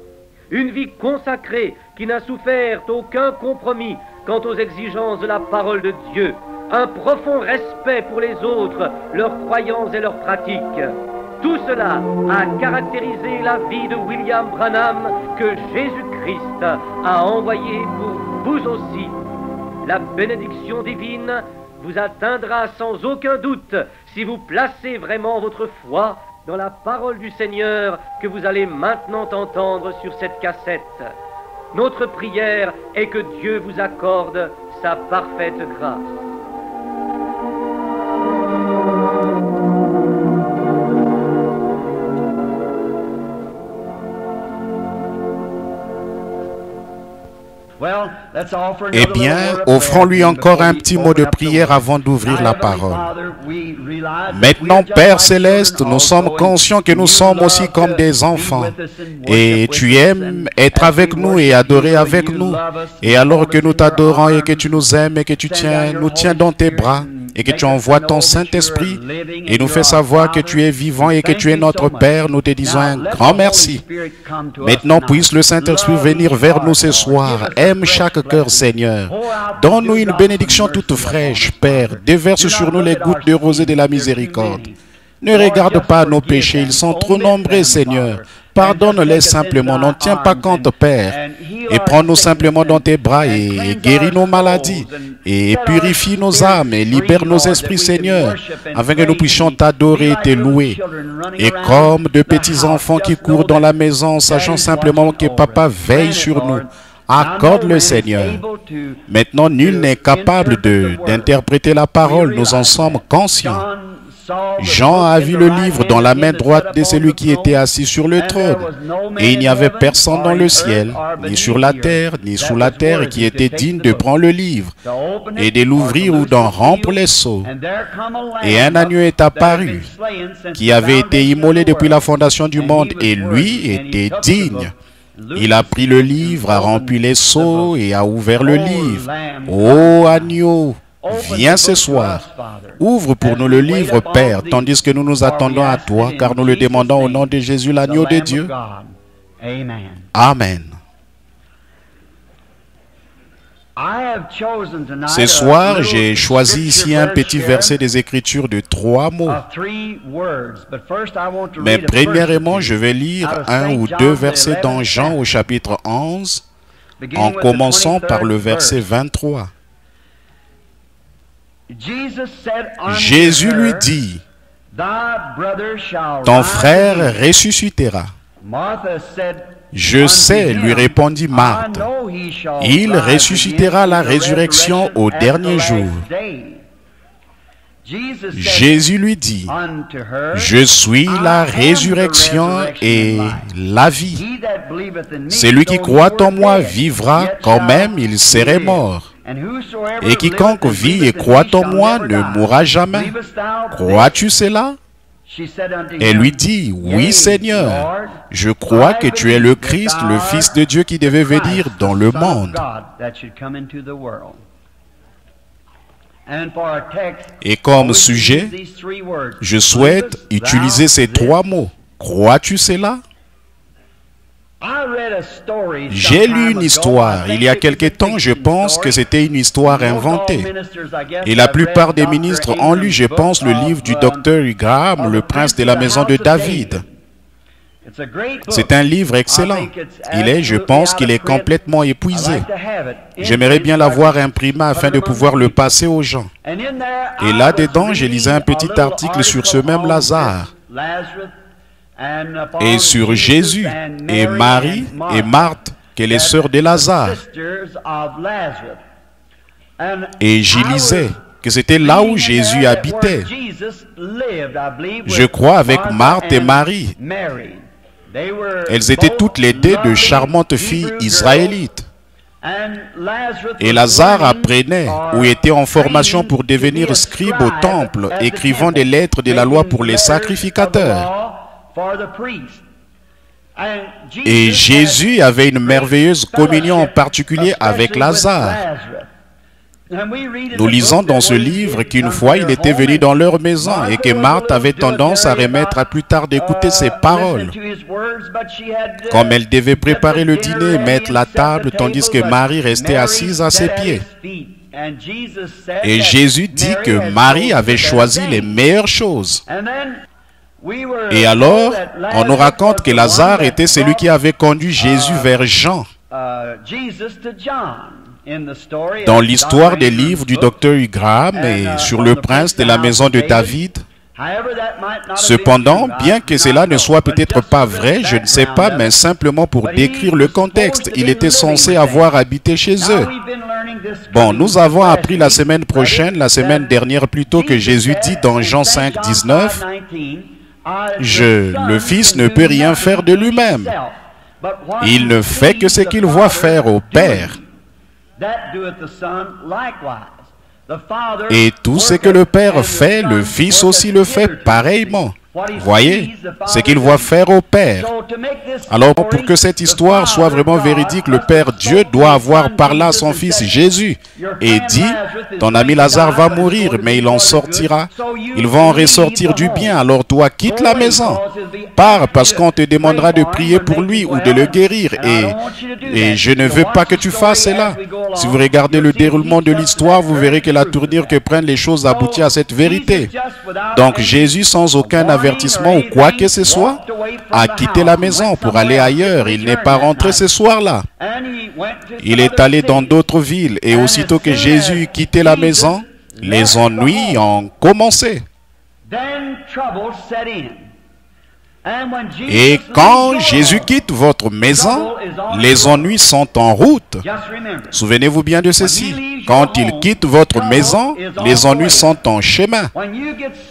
Une vie consacrée qui n'a souffert aucun compromis quant aux exigences de la parole de Dieu. Un profond respect pour les autres, leurs croyances et leurs pratiques. Tout cela a caractérisé la vie de William Branham que Jésus-Christ a envoyé pour vous aussi. La bénédiction divine vous atteindra sans aucun doute si vous placez vraiment votre foi dans la parole du Seigneur que vous allez maintenant entendre sur cette cassette. Notre prière est que Dieu vous accorde sa parfaite grâce. Eh bien, offrons-lui encore un petit mot de prière avant d'ouvrir la parole. Maintenant, Père Céleste, nous sommes conscients que nous sommes aussi comme des enfants. Et tu aimes être avec nous et adorer avec nous. Et alors que nous t'adorons et que tu nous aimes et que tu nous tiens dans tes bras, et que tu envoies ton Saint-Esprit et nous fais savoir que tu es vivant et que tu es notre Père, nous te disons un grand merci. Maintenant, puisse le Saint-Esprit venir vers nous ce soir. Aime chaque cœur, Seigneur. Donne-nous une bénédiction toute fraîche, Père. Déverse sur nous les gouttes de rosée de la miséricorde. Ne regarde pas nos péchés, ils sont trop nombreux, Seigneur. Pardonne-les simplement, n'en tiens pas compte, Père. Et prends-nous simplement dans tes bras et guéris nos maladies. Et purifie nos âmes et libère nos esprits, Seigneur, afin que nous puissions t'adorer et te louer. Et comme de petits enfants qui courent dans la maison, sachant simplement que Papa veille sur nous, accorde-le, Seigneur. Maintenant, nul n'est capable d'interpréter la parole, nous en sommes conscients. Jean a vu le livre dans la main droite de celui qui était assis sur le trône. Et il n'y avait personne dans le ciel, ni sur la terre, ni sous la terre, qui était digne de prendre le livre, et de l'ouvrir ou d'en rompre les sceaux. Et un agneau est apparu, qui avait été immolé depuis la fondation du monde, et lui était digne. Il a pris le livre, a rempli les sceaux, et a ouvert le livre. Ô agneau! Viens ce soir, ouvre pour nous le livre, Père, tandis que nous nous attendons à toi, car nous le demandons au nom de Jésus, l'agneau de Dieu. Amen. Ce soir, j'ai choisi ici un petit verset des Écritures de 3 mots. Mais premièrement, je vais lire 1 ou 2 versets dans Jean au chapitre 11, en commençant par le verset 23. Jésus lui dit, « Ton frère ressuscitera. » Je sais, lui répondit Marthe, « Il ressuscitera la résurrection au dernier jour. » Jésus lui dit, « Je suis la résurrection et la vie. Celui qui croit en moi vivra quand même il serait mort. Et quiconque vit et croit en moi ne mourra jamais. Crois-tu cela? » Elle lui dit, « Oui, Seigneur, je crois que tu es le Christ, le Fils de Dieu qui devait venir dans le monde. » Et comme sujet, je souhaite utiliser ces 3 mots. Crois-tu cela? J'ai lu une histoire. Il y a quelque temps, je pense que c'était une histoire inventée. Et la plupart des ministres ont lu, je pense, le livre du Dr. Graham, Le Prince de la Maison de David. C'est un livre excellent. Je pense qu'il est complètement épuisé. J'aimerais bien l'avoir imprimé afin de pouvoir le passer aux gens. Et là-dedans, je lisais un petit article sur ce même Lazare. Et sur Jésus et Marie et Marthe, qui est les sœurs de Lazare. Et j'y lisais que c'était là où Jésus habitait. Je crois avec Marthe et Marie. Elles étaient toutes les deux de charmantes filles israélites. Et Lazare apprenait ou était en formation pour devenir scribe au temple, écrivant des lettres de la loi pour les sacrificateurs. Et Jésus avait une merveilleuse communion en particulier avec Lazare. Nous lisons dans ce livre qu'une fois il était venu dans leur maison et que Marthe avait tendance à remettre à plus tard d'écouter ses paroles. Comme elle devait préparer le dîner et mettre la table, tandis que Marie restait assise à ses pieds. Et Jésus dit que Marie avait choisi les meilleures choses. Et alors, on nous raconte que Lazare était celui qui avait conduit Jésus vers Jean. Dans l'histoire des livres du Dr. Hugh Graham et sur le prince de la maison de David. Cependant, bien que cela ne soit peut-être pas vrai, je ne sais pas, mais simplement pour décrire le contexte, il était censé avoir habité chez eux. Bon, nous avons appris la semaine dernière plutôt, que Jésus dit dans Jean 5, 19, « Le Fils ne peut rien faire de lui-même. Il ne fait que ce qu'il voit faire au Père. Et tout ce que le Père fait, le Fils aussi le fait pareillement. » Voyez, ce qu'il voit faire au Père. Alors, pour que cette histoire soit vraiment véridique, le Père Dieu doit avoir parlé à son Fils Jésus et dit, « Ton ami Lazare va mourir, mais il en sortira. Il va en ressortir du bien, alors toi quitte la maison. Pars, parce qu'on te demandera de prier pour lui ou de le guérir. Et je ne veux pas que tu fasses cela. » Si vous regardez le déroulement de l'histoire, vous verrez que la tournure que prennent les choses aboutit à cette vérité. Donc Jésus, sans aucun avertissement ou quoi que ce soit, a quitté la maison pour aller ailleurs. Il n'est pas rentré ce soir-là. Il est allé dans d'autres villes et aussitôt que Jésus quittait la maison, les ennuis ont commencé. Et quand Jésus quitte votre maison, les ennuis sont en route. Souvenez-vous bien de ceci. Quand il quitte votre maison, les ennuis sont en chemin.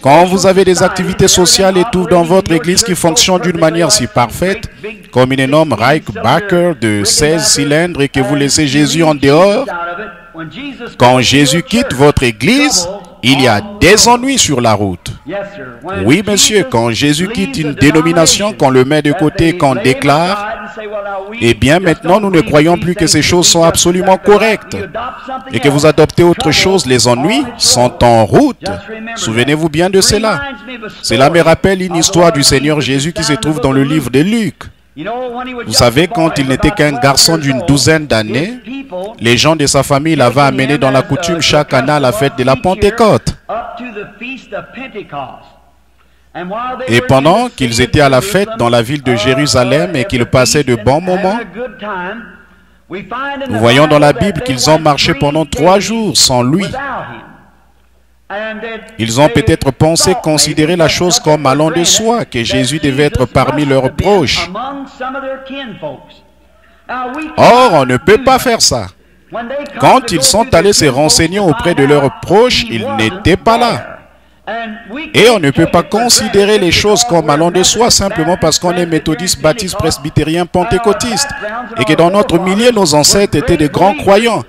Quand vous avez des activités sociales et tout dans votre église qui fonctionnent d'une manière si parfaite, comme une énorme Reichbacher de 16 cylindres et que vous laissez Jésus en dehors, quand Jésus quitte votre église, il y a des ennuis sur la route. Oui, monsieur, quand Jésus quitte une dénomination, qu'on le met de côté, qu'on déclare, eh bien maintenant nous ne croyons plus que ces choses sont absolument correctes et que vous adoptez autre chose, les ennuis sont en route. Souvenez-vous bien de cela. Cela me rappelle une histoire du Seigneur Jésus qui se trouve dans le livre de Luc. Vous savez, quand il n'était qu'un garçon d'une douzaine d'années, les gens de sa famille l'avaient amené dans la coutume chaque année à la fête de la Pentecôte. Et pendant qu'ils étaient à la fête dans la ville de Jérusalem et qu'ils passaient de bons moments, nous voyons dans la Bible qu'ils ont marché pendant 3 jours sans lui. Ils ont peut-être pensé considérer la chose comme allant de soi, que Jésus devait être parmi leurs proches. Or, on ne peut pas faire ça. Quand ils sont allés se renseigner auprès de leurs proches, ils n'étaient pas là. Et on ne peut pas considérer les choses comme allant de soi simplement parce qu'on est méthodiste, baptiste, presbytérien, pentecôtiste et que dans notre milieu, nos ancêtres étaient des grands croyants.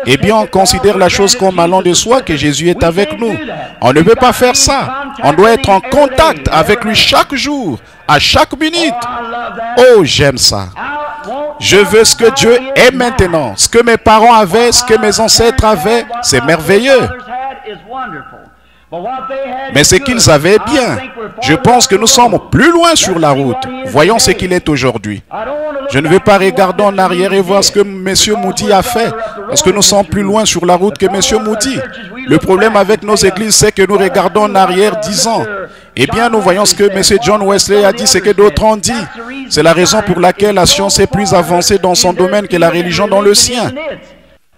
Eh bien, on considère la chose comme allant de soi, que Jésus est avec nous. On ne peut pas faire ça. On doit être en contact avec lui chaque jour, à chaque minute. Oh, j'aime ça. Je veux ce que Dieu est maintenant. Ce que mes parents avaient, ce que mes ancêtres avaient, c'est merveilleux. Mais ce qu'ils avaient bien, je pense que nous sommes plus loin sur la route. Voyons ce qu'il est aujourd'hui. Je ne vais pas regarder en arrière et voir ce que M. Moody a fait, parce que nous sommes plus loin sur la route que M. Moody. Le problème avec nos églises, c'est que nous regardons en arrière 10 ans. Eh bien, nous voyons ce que M. John Wesley a dit, ce que d'autres ont dit. C'est la raison pour laquelle la science est plus avancée dans son domaine que la religion dans le sien.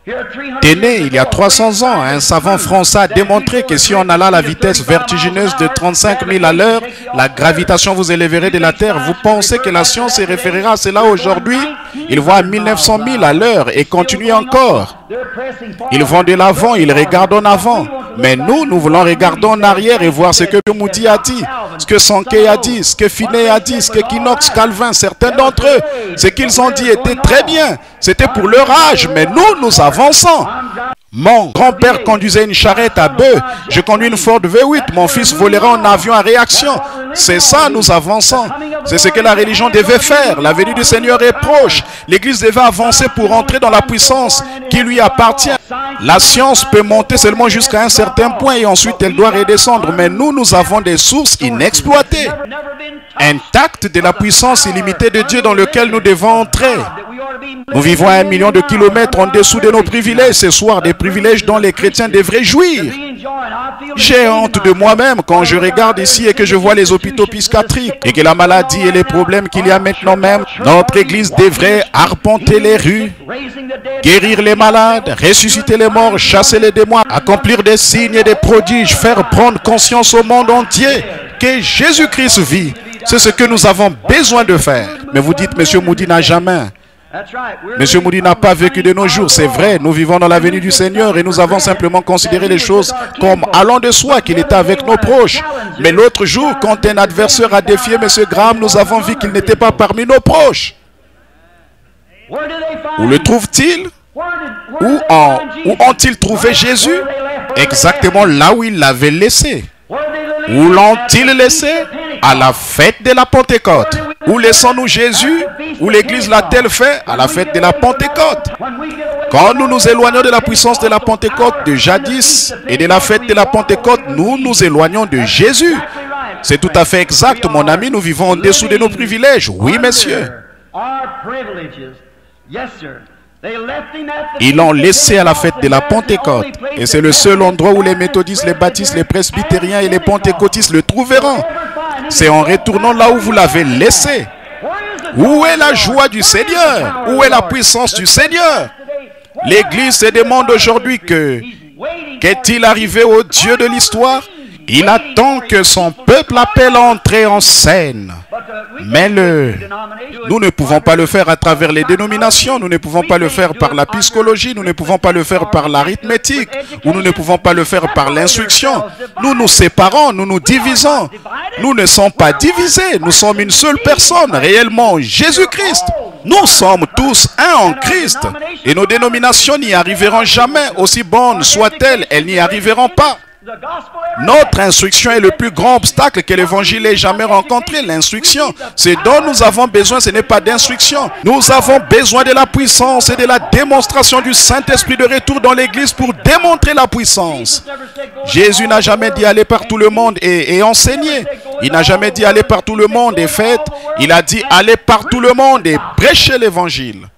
Né il y a 300 ans, un savant français a démontré que si on allait à la vitesse vertigineuse de 35 000 à l'heure, la gravitation vous élèverait de la Terre. Vous pensez que la science se référera à cela aujourd'hui? Ils voient à 1900 000 à l'heure et continuent encore. Ils vont de l'avant, ils regardent en avant. Mais nous voulons regarder en arrière et voir ce que Moody a dit, ce que Sankey a dit, ce que Finney a dit, ce que Knox, Calvin, certains d'entre eux. Ce qu'ils ont dit était très bien. C'était pour leur âge, mais nous avançons. Mon grand-père conduisait une charrette à bœufs. Je conduis une Ford V8. Mon fils volera en avion à réaction. C'est ça, nous avançons. C'est ce que la religion devait faire. La venue du Seigneur est proche. L'Église devait avancer pour entrer dans la puissance qui lui appartient. La science peut monter seulement jusqu'à un certain point et ensuite elle doit redescendre. Mais nous avons des sources inexploitées, intactes de la puissance illimitée de Dieu dans lequel nous devons entrer. Nous vivons à 1 million de kilomètres en dessous de nos privilèges ce soir, des privilèges dont les chrétiens devraient jouir. J'ai honte de moi-même quand je regarde ici et que je vois les hôpitaux psychiatriques et que la maladie et les problèmes qu'il y a maintenant même. Notre Église devrait arpenter les rues, guérir les malades, ressusciter les morts, chasser les démons, accomplir des signes et des prodiges, faire prendre conscience au monde entier que Jésus-Christ vit. C'est ce que nous avons besoin de faire. Mais vous dites, M. Moody n'a jamais. M. Moody n'a pas vécu de nos jours, c'est vrai, nous vivons dans la venue du Seigneur et nous avons simplement considéré les choses comme allant de soi, qu'il était avec nos proches. Mais l'autre jour, quand un adversaire a défié M. Graham, nous avons vu qu'il n'était pas parmi nos proches. Où le trouve-t-il? Où ont-ils trouvé Jésus? Exactement là où ils l'avaient laissé. Où l'ont-ils laissé? À la fête de la Pentecôte. Où laissons-nous Jésus? Où l'Église l'a-t-elle fait? À la fête de la Pentecôte. Quand nous nous éloignons de la puissance de la Pentecôte de jadis et de la fête de la Pentecôte, nous nous éloignons de Jésus. C'est tout à fait exact, mon ami, nous vivons en dessous de nos privilèges. Oui, messieurs. Ils l'ont laissé à la fête de la Pentecôte. Et c'est le seul endroit où les méthodistes, les baptistes, les presbytériens et les pentecôtistes le trouveront. C'est en retournant là où vous l'avez laissé. Où est la joie du Seigneur? Où est la puissance du Seigneur? L'Église se demande aujourd'hui qu'est-il arrivé au Dieu de l'histoire? Il attend que son peuple appelle à entrer en scène. Mais nous ne pouvons pas le faire à travers les dénominations, nous ne pouvons pas le faire par la psychologie, nous ne pouvons pas le faire par l'arithmétique, ou nous ne pouvons pas le faire par l'instruction. Nous nous séparons, nous nous divisons. Nous ne sommes pas divisés, nous sommes une seule personne, réellement Jésus-Christ. Nous sommes tous un en Christ. Et nos dénominations n'y arriveront jamais, aussi bonnes soient-elles, elles n'y arriveront pas. Notre instruction est le plus grand obstacle que l'évangile ait jamais rencontré. L'instruction, c'est dont nous avons besoin, ce n'est pas d'instruction. Nous avons besoin de la puissance et de la démonstration du Saint-Esprit de retour dans l'église pour démontrer la puissance. Jésus n'a jamais dit aller par tout le monde et enseigner. Il n'a jamais dit aller par tout le monde et faites. Il a dit aller par tout le monde et prêcher l'évangile.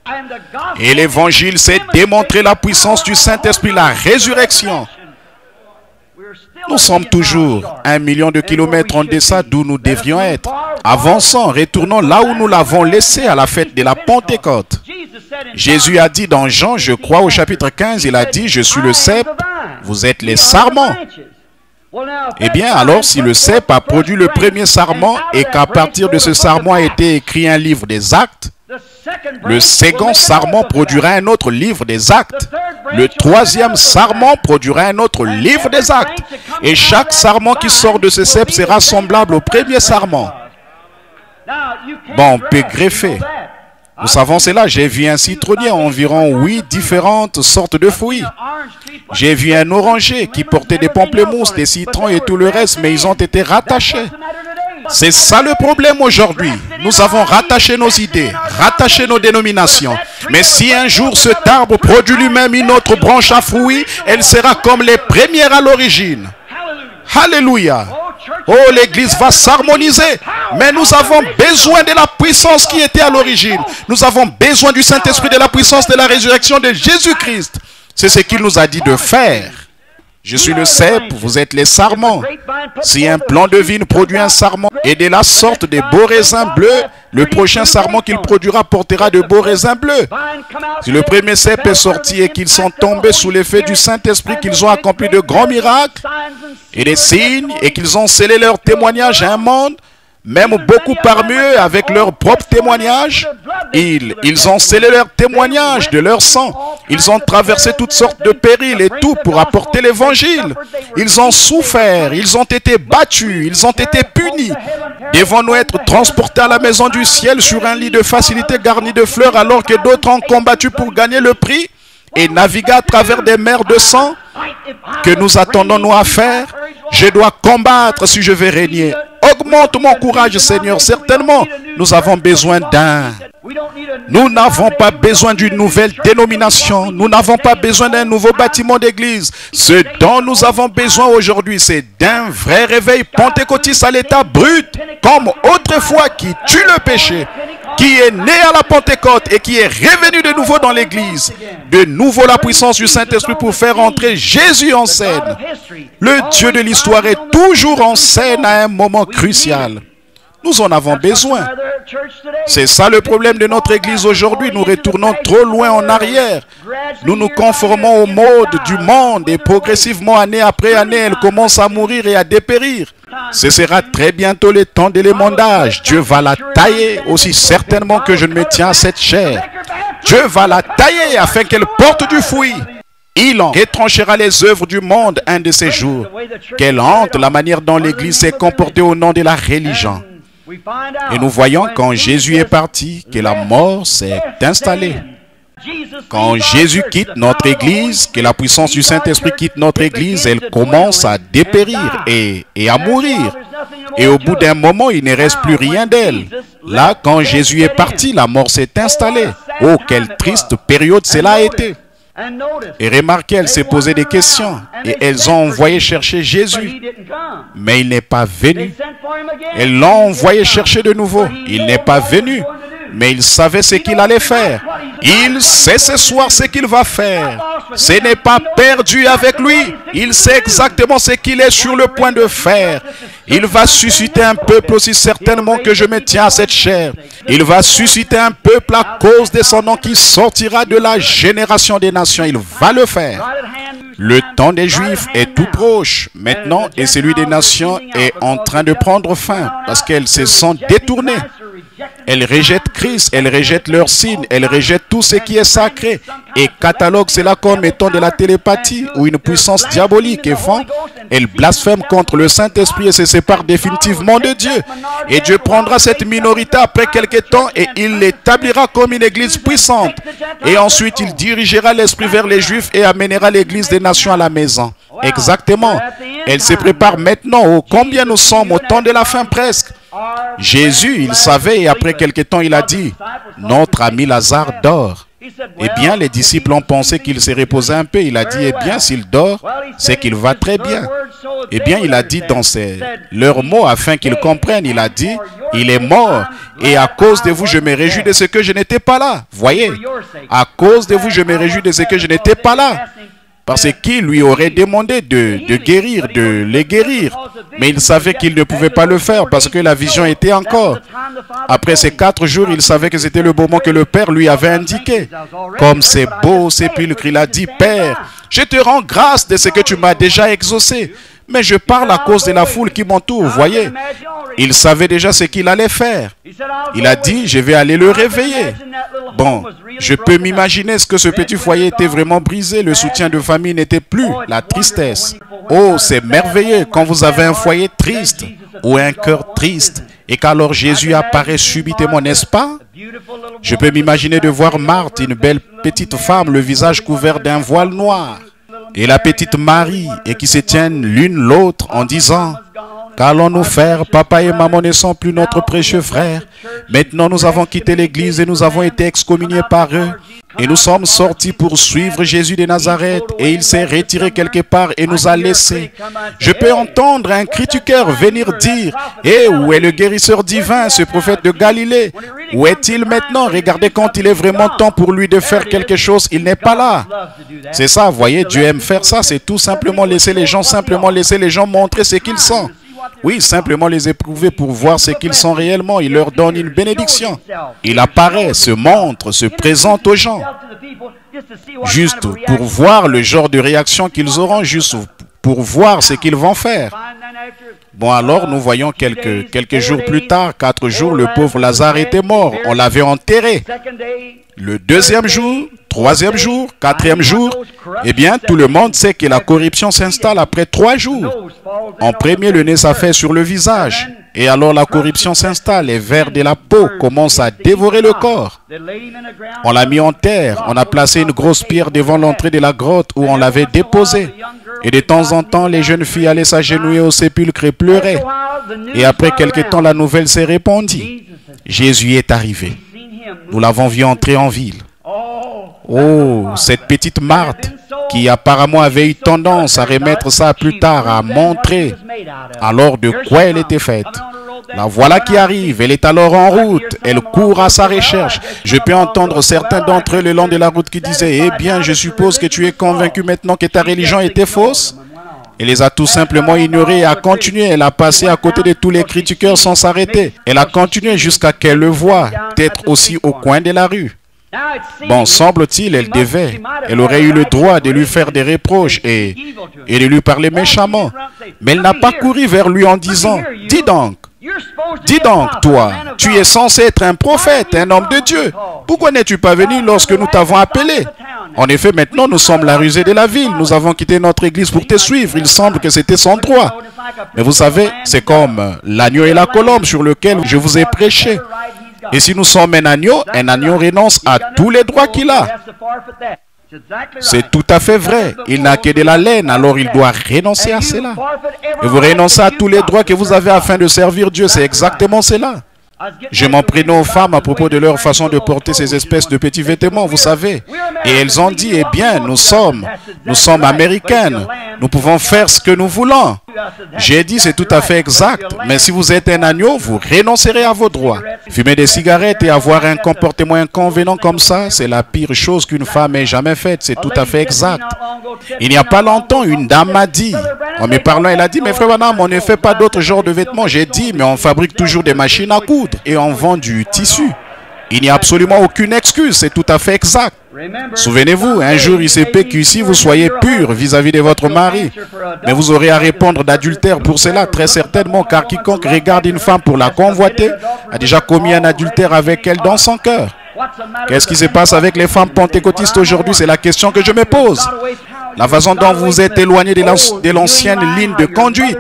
Et l'évangile, c'est démontrer la puissance du Saint-Esprit, la résurrection. Nous sommes toujours 1 million de kilomètres en deçà d'où nous devrions être. Avançons, retournons là où nous l'avons laissé à la fête de la Pentecôte. Jésus a dit dans Jean, je crois au chapitre 15, il a dit, je suis le cep, vous êtes les sarments. Eh bien, alors si le cep a produit le premier sarment et qu'à partir de ce sarment a été écrit un livre des actes, le second sarment produira un autre livre des actes. Le troisième sarment produira un autre livre des actes. Et chaque sarment qui sort de ce cep sera semblable au premier sarment. Bon, on peut greffer. Nous savons cela. J'ai vu un citronnier, environ 8 différentes sortes de fruits. J'ai vu un oranger qui portait des pamplemousses, des citrons et tout le reste, mais ils ont été rattachés. C'est ça le problème aujourd'hui. Nous avons rattaché nos idées, rattaché nos dénominations. Mais si un jour cet arbre produit lui-même une autre branche à fruits, elle sera comme les premières à l'origine. Alléluia. Oh, l'église va s'harmoniser. Mais nous avons besoin de la puissance qui était à l'origine. Nous avons besoin du Saint-Esprit, de la puissance de la résurrection de Jésus-Christ. C'est ce qu'il nous a dit de faire. Je suis le cep, vous êtes les sarments. Si un plant de vigne produit un sarment et de la sorte de beaux raisins bleus, le prochain sarment qu'il produira portera de beaux raisins bleus. Si le premier cep est sorti et qu'ils sont tombés sous l'effet du Saint-Esprit, qu'ils ont accompli de grands miracles et des signes et qu'ils ont scellé leur témoignage à un monde, même beaucoup parmi eux avec leur propre témoignage, ils ont scellé leur témoignage de leur sang. Ils ont traversé toutes sortes de périls et tout pour apporter l'évangile. Ils ont souffert, ils ont été battus, ils ont été punis. Devons-nous être transportés à la maison du ciel sur un lit de facilité garni de fleurs alors que d'autres ont combattu pour gagner le prix et naviguer à travers des mers de sang? Que nous attendons-nous à faire? Je dois combattre si je veux régner. Augmente mon courage, Seigneur. Certainement, nous avons besoin d'un. Nous n'avons pas besoin d'une nouvelle dénomination. Nous n'avons pas besoin d'un nouveau bâtiment d'église. Ce dont nous avons besoin aujourd'hui, c'est d'un vrai réveil pentecôtiste à l'état brut, comme autrefois, qui tue le péché, qui est né à la Pentecôte et qui est revenu de nouveau dans l'église. De nouveau la puissance du Saint-Esprit pour faire entrer Jésus en scène. Le Dieu de l'histoire est toujours en scène à un moment crucial. Nous en avons besoin. C'est ça le problème de notre Église aujourd'hui. Nous retournons trop loin en arrière. Nous nous conformons au mode du monde et progressivement, année après année, elle commence à mourir et à dépérir. Ce sera très bientôt le temps de l'émondage. Dieu va la tailler aussi certainement que je ne me tiens à cette chair. Dieu va la tailler afin qu'elle porte du fruit. Il en retranchera les œuvres du monde un de ces jours. Quelle honte la manière dont l'Église s'est comportée au nom de la religion. Et nous voyons quand Jésus est parti que la mort s'est installée. Quand Jésus quitte notre Église, que la puissance du Saint-Esprit quitte notre Église, elle commence à dépérir et à mourir. Et au bout d'un moment, il ne reste plus rien d'elle. Là, quand Jésus est parti, la mort s'est installée. Oh, quelle triste période cela a été. Et remarquez, elles s'est posé des questions et elles ont envoyé chercher Jésus. Mais il n'est pas venu. Elles l'ont envoyé chercher de nouveau. Il n'est pas venu. Mais il savait ce qu'il allait faire. Il sait ce soir ce qu'il va faire. Ce n'est pas perdu avec lui. Il sait exactement ce qu'il est sur le point de faire. Il va susciter un peuple aussi certainement que je me tiens à cette chair. Il va susciter un peuple à cause de son nom qui sortira de la génération des nations. Il va le faire. Le temps des Juifs est tout proche maintenant et celui des nations est en train de prendre fin parce qu'elles se sont détournées. Elles rejettent Christ, elles rejettent leurs signes, elles rejettent tout ce qui est sacré et cataloguent cela comme étant de la télépathie ou une puissance diabolique et font. Elles blasphèment contre le Saint-Esprit et se séparent définitivement de Dieu. Et Dieu prendra cette minorité après quelque temps et il l'établira comme une église puissante. Et ensuite il dirigera l'esprit vers les Juifs et amènera l'église des nations à la maison. Exactement. Elle se prépare maintenant. Oh, combien nous sommes au temps de la fin presque. Jésus, il savait et après quelque temps, il a dit, notre ami Lazare dort. Eh bien, les disciples ont pensé qu'il s'est reposé un peu. Il a dit, eh bien, s'il dort, c'est qu'il va très bien. Eh bien, il a dit dans leurs mots, afin qu'ils comprennent, il a dit, il est mort. Et à cause de vous, je me réjouis de ce que je n'étais pas là. Voyez, à cause de vous, je me réjouis de ce que je n'étais pas là. Parce qu'il lui aurait demandé de guérir, de les guérir. Mais il savait qu'il ne pouvait pas le faire parce que la vision était encore. Après ces 4 jours, il savait que c'était le moment que le Père lui avait indiqué. Comme c'est beau, sépulcre, il a dit, Père, je te rends grâce de ce que tu m'as déjà exaucé. Mais je parle à cause de la foule qui m'entoure, voyez. Il savait déjà ce qu'il allait faire. Il a dit, je vais aller le réveiller. Bon, je peux m'imaginer ce que ce petit foyer était vraiment brisé. Le soutien de famille n'était plus, la tristesse. Oh, c'est merveilleux quand vous avez un foyer triste ou un cœur triste et qu'alors Jésus apparaît subitement, n'est-ce pas? Je peux m'imaginer de voir Marthe, une belle petite femme, le visage couvert d'un voile noir. Et la petite Marie, et qui se tiennent l'une l'autre en disant, qu'allons-nous faire? Papa et maman ne sont plus notre précieux frère. Maintenant nous avons quitté l'église et nous avons été excommuniés par eux. Et nous sommes sortis pour suivre Jésus de Nazareth et il s'est retiré quelque part et nous a laissés. Je peux entendre un cri du cœur venir dire, « Eh, où est le guérisseur divin, ce prophète de Galilée? Où est-il maintenant? Regardez quand il est vraiment temps pour lui de faire quelque chose, il n'est pas là. » C'est ça, voyez, Dieu aime faire ça, c'est tout simplement laisser les gens montrer ce qu'ils sont. Oui, simplement les éprouver pour voir ce qu'ils sont réellement. Il leur donne une bénédiction. Il apparaît, se montre, se présente aux gens. Juste pour voir le genre de réaction qu'ils auront, juste pour voir ce qu'ils vont faire. Bon, alors nous voyons quelques jours plus tard, 4 jours, le pauvre Lazare était mort. On l'avait enterré. Le 2e jour, 3e jour, 4e jour, eh bien, tout le monde sait que la corruption s'installe après 3 jours. En premier, le nez s'affaisse sur le visage. Et alors la corruption s'installe, les vers de la peau commencent à dévorer le corps. On l'a mis en terre, on a placé une grosse pierre devant l'entrée de la grotte où on l'avait déposé. Et de temps en temps, les jeunes filles allaient s'agenouiller au sépulcre et pleuraient. Et après quelque temps, la nouvelle s'est répandue. Jésus est arrivé. Nous l'avons vu entrer en ville. Oh, cette petite Marthe, qui apparemment avait eu tendance à remettre ça plus tard, à montrer alors de quoi elle était faite. La voilà qui arrive, elle est alors en route, elle court à sa recherche. Je peux entendre certains d'entre eux le long de la route qui disaient « Eh bien, je suppose que tu es convaincu maintenant que ta religion était fausse ?» Elle les a tout simplement ignorés et a continué. Elle a passé à côté de tous les critiqueurs sans s'arrêter. Elle a continué jusqu'à qu'elle le voie, peut-être aussi au coin de la rue. Bon, semble-t-il, elle aurait eu le droit de lui faire des reproches et de lui parler méchamment. Mais elle n'a pas couru vers lui en disant « Dis donc, toi, tu es censé être un prophète, un homme de Dieu. Pourquoi n'es-tu pas venu lorsque nous t'avons appelé? En effet, maintenant, nous sommes la rusée de la ville. Nous avons quitté notre église pour te suivre. Il semble que c'était son droit. Mais vous savez, c'est comme l'agneau et la colombe sur lequel je vous ai prêché. Et si nous sommes un agneau renonce à tous les droits qu'il a. C'est tout à fait vrai. Il n'a que de la laine, alors il doit renoncer à cela. Et vous renoncez à tous les droits que vous avez afin de servir Dieu. C'est exactement cela. Je m'en prenais aux femmes à propos de leur façon de porter ces espèces de petits vêtements, vous savez. Et elles ont dit, eh bien, nous sommes américaines. Nous pouvons faire ce que nous voulons. J'ai dit, c'est tout à fait exact. Mais si vous êtes un agneau, vous renoncerez à vos droits. Fumer des cigarettes et avoir un comportement inconvénient comme ça, c'est la pire chose qu'une femme ait jamais faite. C'est tout à fait exact. Il n'y a pas longtemps, une dame m'a dit, en me parlant, elle a dit, mais frère Branham, on ne fait pas d'autres genres de vêtements. J'ai dit, mais on fabrique toujours des machines à coudre et on vend du tissu. Il n'y a absolument aucune excuse, c'est tout à fait exact. Souvenez-vous, un jour il se peut qu'ici vous soyez pur vis-à-vis de votre mari. Mais vous aurez à répondre d'adultère pour cela, très certainement, car quiconque regarde une femme pour la convoiter a déjà commis un adultère avec elle dans son cœur. Qu'est-ce qui se passe avec les femmes pentecôtistes aujourd'hui? C'est la question que je me pose. La façon dont vous êtes éloigné de l'ancienne ligne de conduite.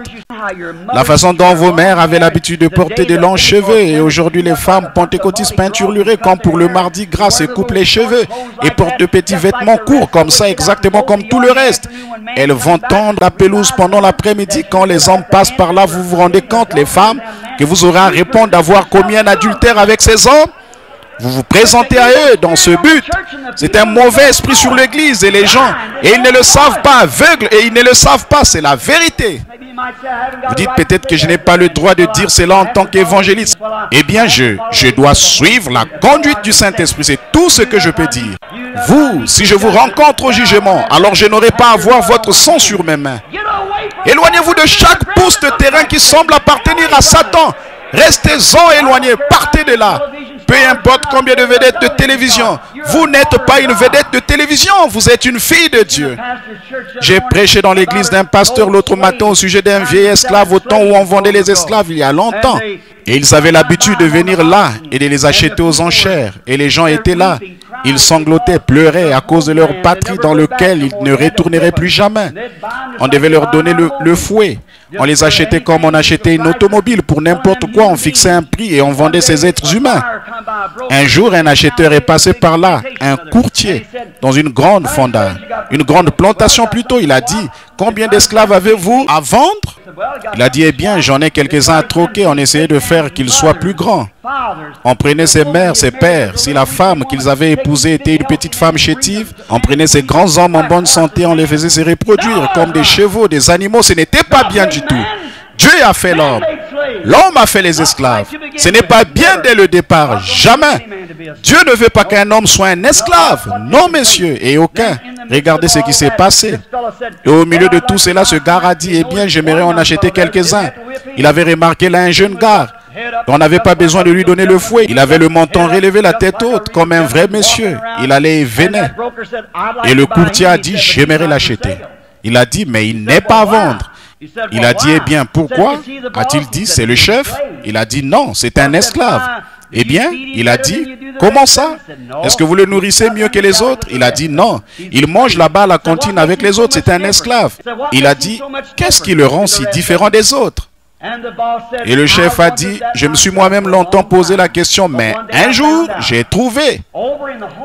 La façon dont vos mères avaient l'habitude de porter de longs cheveux. Et aujourd'hui, les femmes pentecôtistes peinturlurées comme pour le mardi gras se coupent les cheveux et portent de petits vêtements courts comme ça, exactement comme tout le reste. Elles vont tendre la pelouse pendant l'après-midi. Quand les hommes passent par là, vous vous rendez compte, les femmes, que vous aurez à répondre d'avoir commis un adultère avec ces hommes? Vous vous présentez à eux dans ce but. C'est un mauvais esprit sur l'église et les gens, et ils ne le savent pas, aveugles, et ils ne le savent pas, c'est la vérité. Vous dites peut-être que je n'ai pas le droit de dire cela en tant qu'évangéliste. Eh bien, je dois suivre la conduite du Saint-Esprit, c'est tout ce que je peux dire. Vous, si je vous rencontre au jugement, alors je n'aurai pas à voir votre sang sur mes mains. Éloignez-vous de chaque pouce de terrain qui semble appartenir à Satan. Restez-en éloignés, partez de là. Peu importe combien de vedettes de télévision, vous n'êtes pas une vedette de télévision, vous êtes une fille de Dieu. J'ai prêché dans l'église d'un pasteur l'autre matin au sujet d'un vieil esclave au temps où on vendait les esclaves il y a longtemps. Et ils avaient l'habitude de venir là et de les acheter aux enchères. Et les gens étaient là. Ils sanglotaient, pleuraient à cause de leur patrie dans laquelle ils ne retourneraient plus jamais. On devait leur donner le fouet. On les achetait comme on achetait une automobile pour n'importe quoi. On fixait un prix et on vendait ces êtres humains. Un jour, un acheteur est passé par là, un courtier, dans une grande fonda, une grande plantation plutôt. Il a dit, combien d'esclaves avez-vous à vendre? Il a dit, eh bien, j'en ai quelques-uns à troquer. On essayait de faire qu'ils soient plus grands. On prenait ses mères, ses pères. Si la femme qu'ils avaient épousée était une petite femme chétive, on prenait ces grands hommes en bonne santé, on les faisait se reproduire comme des chevaux, des animaux. Ce n'était pas bien du tout. Dieu a fait l'homme. L'homme a fait les esclaves. Ce n'est pas bien dès le départ. Jamais. Dieu ne veut pas qu'un homme soit un esclave. Non, messieurs, et aucun. Regardez ce qui s'est passé. Et au milieu de tout cela, ce gars a dit, eh bien, j'aimerais en acheter quelques-uns. Il avait remarqué là un jeune gars. On n'avait pas besoin de lui donner le fouet. Il avait le menton relevé, la tête haute, comme un vrai monsieur. Il allait et venait. Et le courtier a dit, j'aimerais l'acheter. Il a dit, mais il n'est pas à vendre. Il a dit, eh bien, pourquoi? A-t-il dit, c'est le chef? Il a dit, non, c'est un esclave. Eh bien, il a dit, comment ça? Est-ce que vous le nourrissez mieux que les autres? Il a dit, non. Il mange là-bas à la cantine avec les autres, c'est un esclave. Il a dit, qu'est-ce qui le rend si différent des autres? Et le chef a dit, je me suis moi-même longtemps posé la question, mais un jour, j'ai trouvé,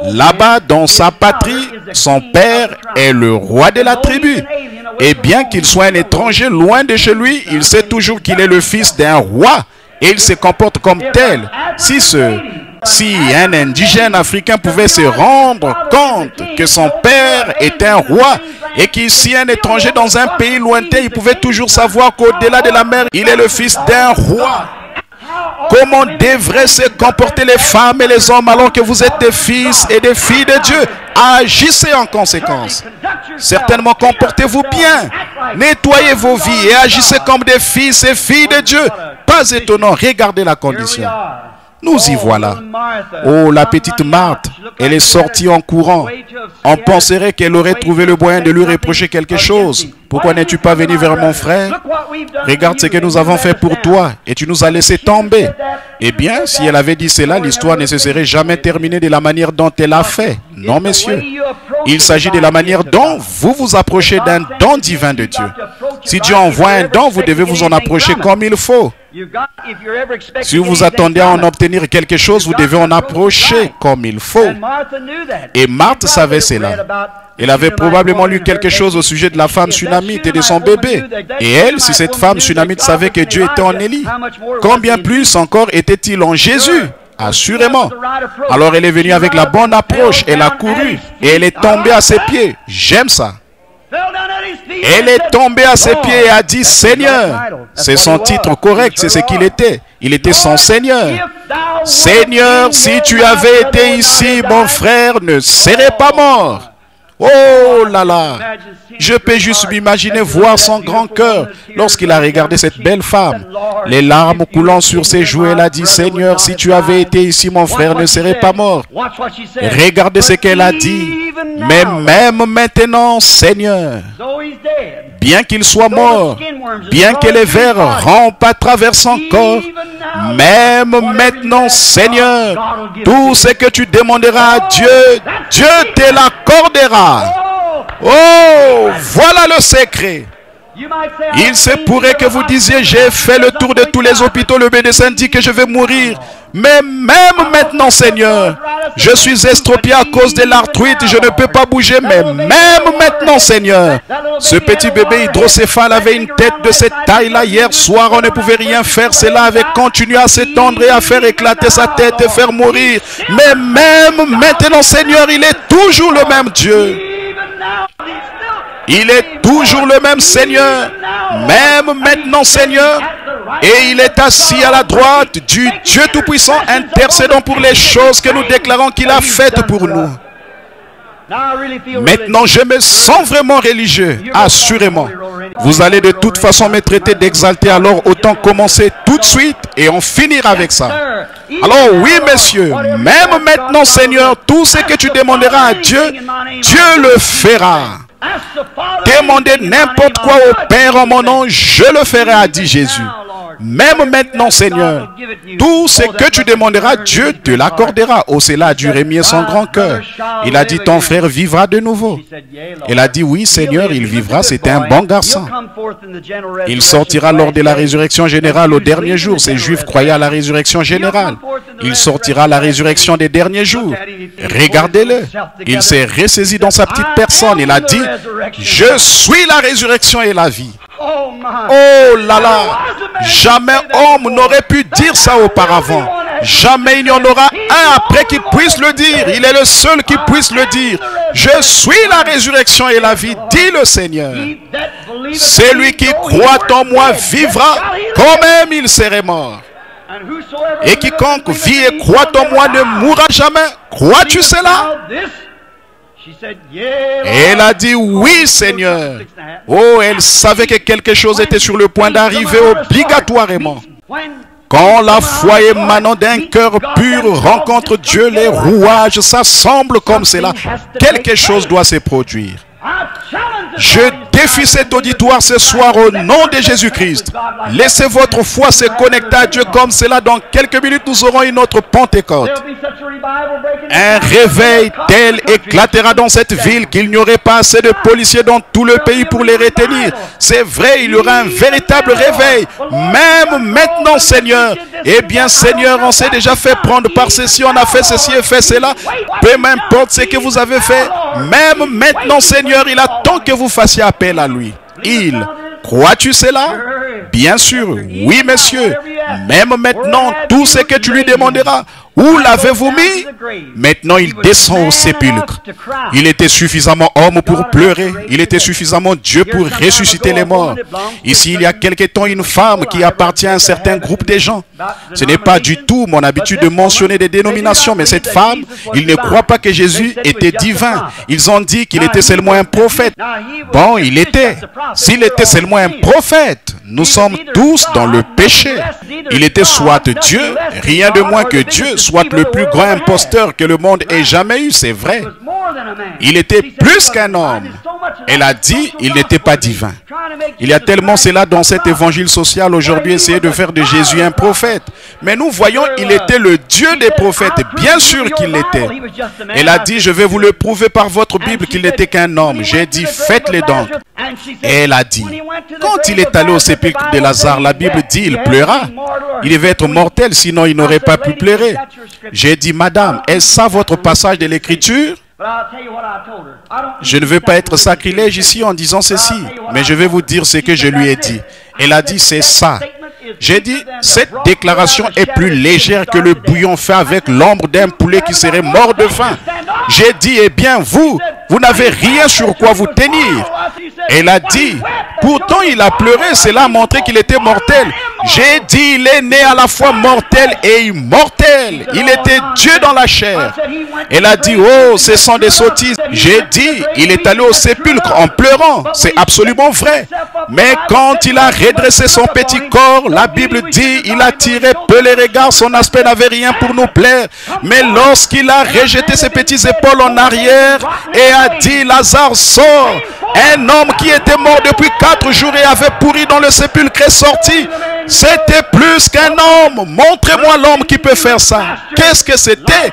là-bas dans sa patrie, son père est le roi de la tribu. Et bien qu'il soit un étranger loin de chez lui, il sait toujours qu'il est le fils d'un roi. Et il se comporte comme tel. Si un indigène africain pouvait se rendre compte que son père est un roi et qu'ici un étranger dans un pays lointain, il pouvait toujours savoir qu'au-delà de la mer, il est le fils d'un roi. Comment devraient se comporter les femmes et les hommes alors que vous êtes des fils et des filles de Dieu? Agissez en conséquence. Certainement, comportez-vous bien. Nettoyez vos vies et agissez comme des fils et filles de Dieu. Pas étonnant, regardez la condition. Nous y voilà. Oh, la petite Marthe, elle est sortie en courant. On penserait qu'elle aurait trouvé le moyen de lui reprocher quelque chose. Pourquoi n'es-tu pas venu vers mon frère? Regarde ce que nous avons fait pour toi et tu nous as laissé tomber. Eh bien, si elle avait dit cela, l'histoire ne se serait jamais terminée de la manière dont elle a fait. Non, messieurs. Il s'agit de la manière dont vous vous approchez d'un don divin de Dieu. Si Dieu envoie un don, vous devez vous en approcher comme il faut. Si vous attendez à en obtenir quelque chose, vous devez en approcher comme il faut. Et Marthe savait cela. Elle avait probablement lu quelque chose au sujet de la femme sunamite et de son bébé. Et elle, si cette femme sunamite savait que Dieu était en Élie, combien plus encore était-il en Jésus? Assurément. Alors elle est venue avec la bonne approche, elle a couru et elle est tombée à ses pieds. J'aime ça. Elle est tombée à ses pieds et a dit, Seigneur. C'est son titre correct, c'est ce qu'il était. Il était son Seigneur. Seigneur, si tu avais été ici, mon frère ne serait pas mort. Oh là là, je peux juste m'imaginer voir son grand cœur lorsqu'il a regardé cette belle femme. Les larmes coulant sur ses joues, elle a dit, Seigneur, si tu avais été ici, mon frère ne serait pas mort. Regardez ce qu'elle a dit. Mais même maintenant, Seigneur, bien qu'il soit mort, bien que les vers rampent à travers son corps, même maintenant, Seigneur, tout ce que tu demanderas à Dieu, Dieu te l'accordera. Oh, voilà le secret. Il se pourrait que vous disiez, j'ai fait le tour de tous les hôpitaux, le médecin dit que je vais mourir. Mais même maintenant, Seigneur, je suis estropié à cause de l'arthrite, je ne peux pas bouger. Mais même maintenant, Seigneur, ce petit bébé hydrocéphale avait une tête de cette taille-là. Hier soir, on ne pouvait rien faire. Cela avait continué à s'étendre et à faire éclater sa tête et faire mourir. Mais même maintenant, Seigneur, il est toujours le même Dieu. Il est toujours le même Seigneur, même maintenant Seigneur, et il est assis à la droite du Dieu Tout-Puissant, intercédant pour les choses que nous déclarons qu'il a faites pour nous. Maintenant, je me sens vraiment religieux, assurément. Vous allez de toute façon me traiter d'exalté, alors autant commencer tout de suite et en finir avec ça. Alors oui, messieurs, même maintenant, Seigneur, tout ce que tu demanderas à Dieu, Dieu le fera. Demandez n'importe quoi au Père en mon nom, je le ferai, a dit Jésus. Même maintenant, Seigneur, tout ce que tu demanderas, Dieu te l'accordera. Oh, cela a dû remuer son grand cœur. Il a dit, ton frère vivra de nouveau. Elle a dit, oui, Seigneur, il vivra. C'était un bon garçon. Il sortira lors de la résurrection générale au dernier jour. Ces Juifs croyaient à la résurrection générale. Il sortira à la résurrection des derniers jours. Regardez-le. Il s'est ressaisi dans sa petite personne. Il a dit, je suis la résurrection et la vie. Oh là là, jamais homme n'aurait pu dire ça auparavant. Jamais il y en aura un après qui puisse le dire. Il est le seul qui puisse le dire. Je suis la résurrection et la vie, dit le Seigneur. Celui qui croit en moi vivra, quand même il serait mort. Et quiconque vit et croit en moi ne mourra jamais. Crois-tu cela? Et elle a dit, oui, Seigneur. Oh, elle savait que quelque chose était sur le point d'arriver obligatoirement. Quand la foi émanant d'un cœur pur rencontre Dieu, les rouages s'assemblent comme cela. Quelque chose doit se produire. Je défie cet auditoire ce soir au nom de Jésus-Christ. Laissez votre foi se connecter à Dieu comme cela. Dans quelques minutes, nous aurons une autre Pentecôte. Un réveil tel éclatera dans cette ville qu'il n'y aurait pas assez de policiers dans tout le pays pour les retenir. C'est vrai, il y aura un véritable réveil. Même maintenant, Seigneur. Eh bien, Seigneur, on s'est déjà fait prendre par ceci, on a fait ceci et fait cela. Peu m'importe ce que vous avez fait. Même maintenant, Seigneur, il attend que vous fassiez appel à lui. Crois-tu cela? Bien sûr, oui, monsieur. Même maintenant, tout ce que tu lui demanderas. Où l'avez-vous mis? Maintenant, il descend au sépulcre. Il était suffisamment homme pour pleurer. Il était suffisamment Dieu pour ressusciter les morts. Ici, il y a quelque temps, une femme qui appartient à un certain groupe de gens. Ce n'est pas du tout mon habitude de mentionner des dénominations, mais cette femme, ils ne croient pas que Jésus était divin. Ils ont dit qu'il était seulement un prophète. Bon, il était. S'il était seulement un prophète, nous sommes tous dans le péché. Il était soit Dieu, rien de moins que Dieu, soit le plus grand imposteur que le monde ait jamais eu, c'est vrai. Il était plus qu'un homme. Elle a dit, il n'était pas divin. Il y a tellement cela dans cet évangile social aujourd'hui, essayer de faire de Jésus un prophète. Mais nous voyons, il était le Dieu des prophètes. Bien sûr qu'il l'était. Elle a dit, je vais vous le prouver par votre Bible qu'il n'était qu'un homme. J'ai dit, faites-le donc. Et elle a dit, quand il est allé au sépulcre de Lazare, la Bible dit, il pleura. Il devait être mortel, sinon il n'aurait pas pu pleurer. J'ai dit, madame, est-ce ça votre passage de l'écriture? Je ne veux pas être sacrilège ici en disant ceci, mais je vais vous dire ce que je lui ai dit. Elle a dit, c'est ça. J'ai dit, cette déclaration est plus légère que le bouillon fait avec l'ombre d'un poulet qui serait mort de faim. J'ai dit, eh bien, vous n'avez rien sur quoi vous tenir. Elle a dit, pourtant il a pleuré, cela a montré qu'il était mortel. J'ai dit, il est né à la fois mortel et immortel. Il était Dieu dans la chair. Elle a dit, oh, ce sont des sottises. J'ai dit, il est allé au sépulcre en pleurant. C'est absolument vrai. Mais quand il a redressé son petit corps, la Bible dit, il a tiré peu les regards, son aspect n'avait rien pour nous plaire. Mais lorsqu'il a rejeté ses petites épaules en arrière et a dit, Lazare sort, un homme qui était mort depuis 4 jours et avait pourri dans le sépulcre est sorti. C'était plus qu'un homme. Montrez-moi l'homme qui peut faire ça. Qu'est-ce que c'était?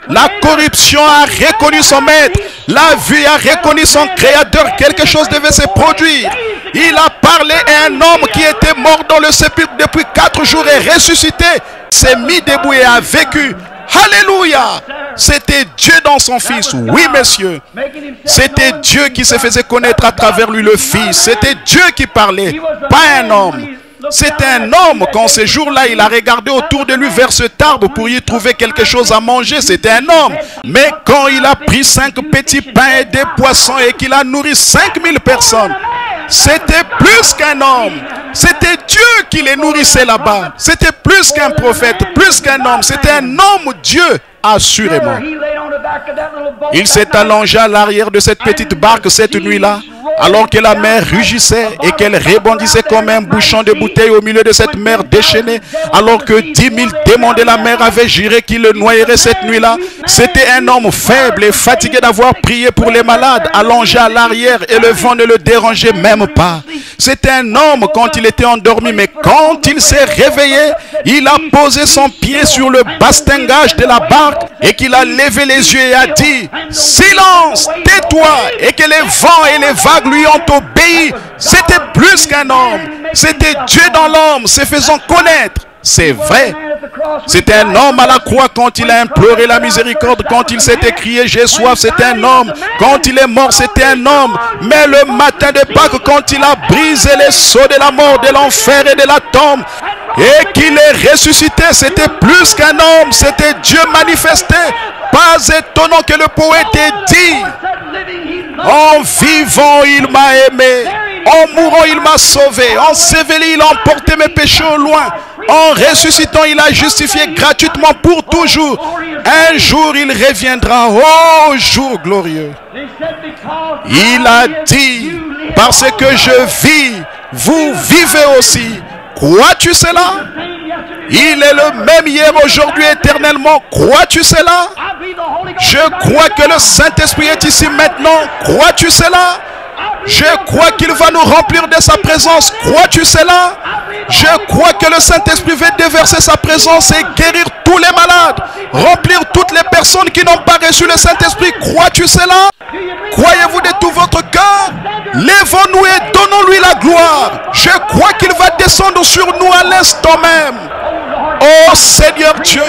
La corruption a reconnu son maître. La vie a reconnu son créateur. Quelque chose devait se produire. Il a parlé à un homme qui était mort dans le sépulcre depuis 4 jours et ressuscité. S'est mis debout et a vécu. Alléluia! C'était Dieu dans son Fils. Oui, messieurs. C'était Dieu qui se faisait connaître à travers lui, le Fils. C'était Dieu qui parlait, pas un homme. C'était un homme, quand ce jour-là, il a regardé autour de lui vers cet arbre pour y trouver quelque chose à manger. C'était un homme. Mais quand il a pris 5 petits pains et des poissons et qu'il a nourri 5000 personnes, c'était plus qu'un homme. C'était Dieu qui les nourrissait là-bas. C'était plus qu'un prophète, plus qu'un homme. C'était un homme Dieu, assurément. Il s'est allongé à l'arrière de cette petite barque cette nuit-là, alors que la mer rugissait et qu'elle rebondissait comme un bouchon de bouteille au milieu de cette mer déchaînée, alors que 10 000 démons de la mer avaient juré qu'il le noyerait cette nuit-là. C'était un homme faible et fatigué d'avoir prié pour les malades, allongé à l'arrière et le vent ne le dérangeait même pas. C'était un homme quand il était endormi, mais quand il s'est réveillé, il a posé son pied sur le bastingage de la barque et qu'il a levé les yeux et a dit, silence, tais-toi, et que les vents et les vagues lui ont obéi. C'était plus qu'un homme. C'était Dieu dans l'homme, se faisant connaître. C'est vrai. C'était un homme à la croix quand il a imploré la miséricorde, quand il s'est écrié j'ai soif, c'était un homme. Quand il est mort, c'était un homme. Mais le matin de Pâques, quand il a brisé les sceaux de la mort, de l'enfer et de la tombe, et qu'il est ressuscité, c'était plus qu'un homme, c'était Dieu manifesté. Pas étonnant que le poète ait dit, en vivant il m'a aimé, en mourant il m'a sauvé, en s'éveillant il a emporté mes péchés au loin, en ressuscitant il a justifié gratuitement pour toujours. Un jour il reviendra, oh jour glorieux. Il a dit, parce que je vis, vous vivez aussi. Crois-tu cela? Il est le même hier, aujourd'hui, éternellement. Crois-tu cela? Je crois que le Saint-Esprit est ici maintenant. Crois-tu cela? Je crois qu'il va nous remplir de sa présence. Crois-tu cela? Je crois que le Saint-Esprit va déverser sa présence et guérir tous les malades, remplir toutes les personnes qui n'ont pas reçu le Saint-Esprit. Crois-tu cela? Croyez-vous de tout votre cœur? Lèvons-nous et donnons-lui la gloire. Je crois qu'il va descendre sur nous à l'instant même. Oh Seigneur Dieu,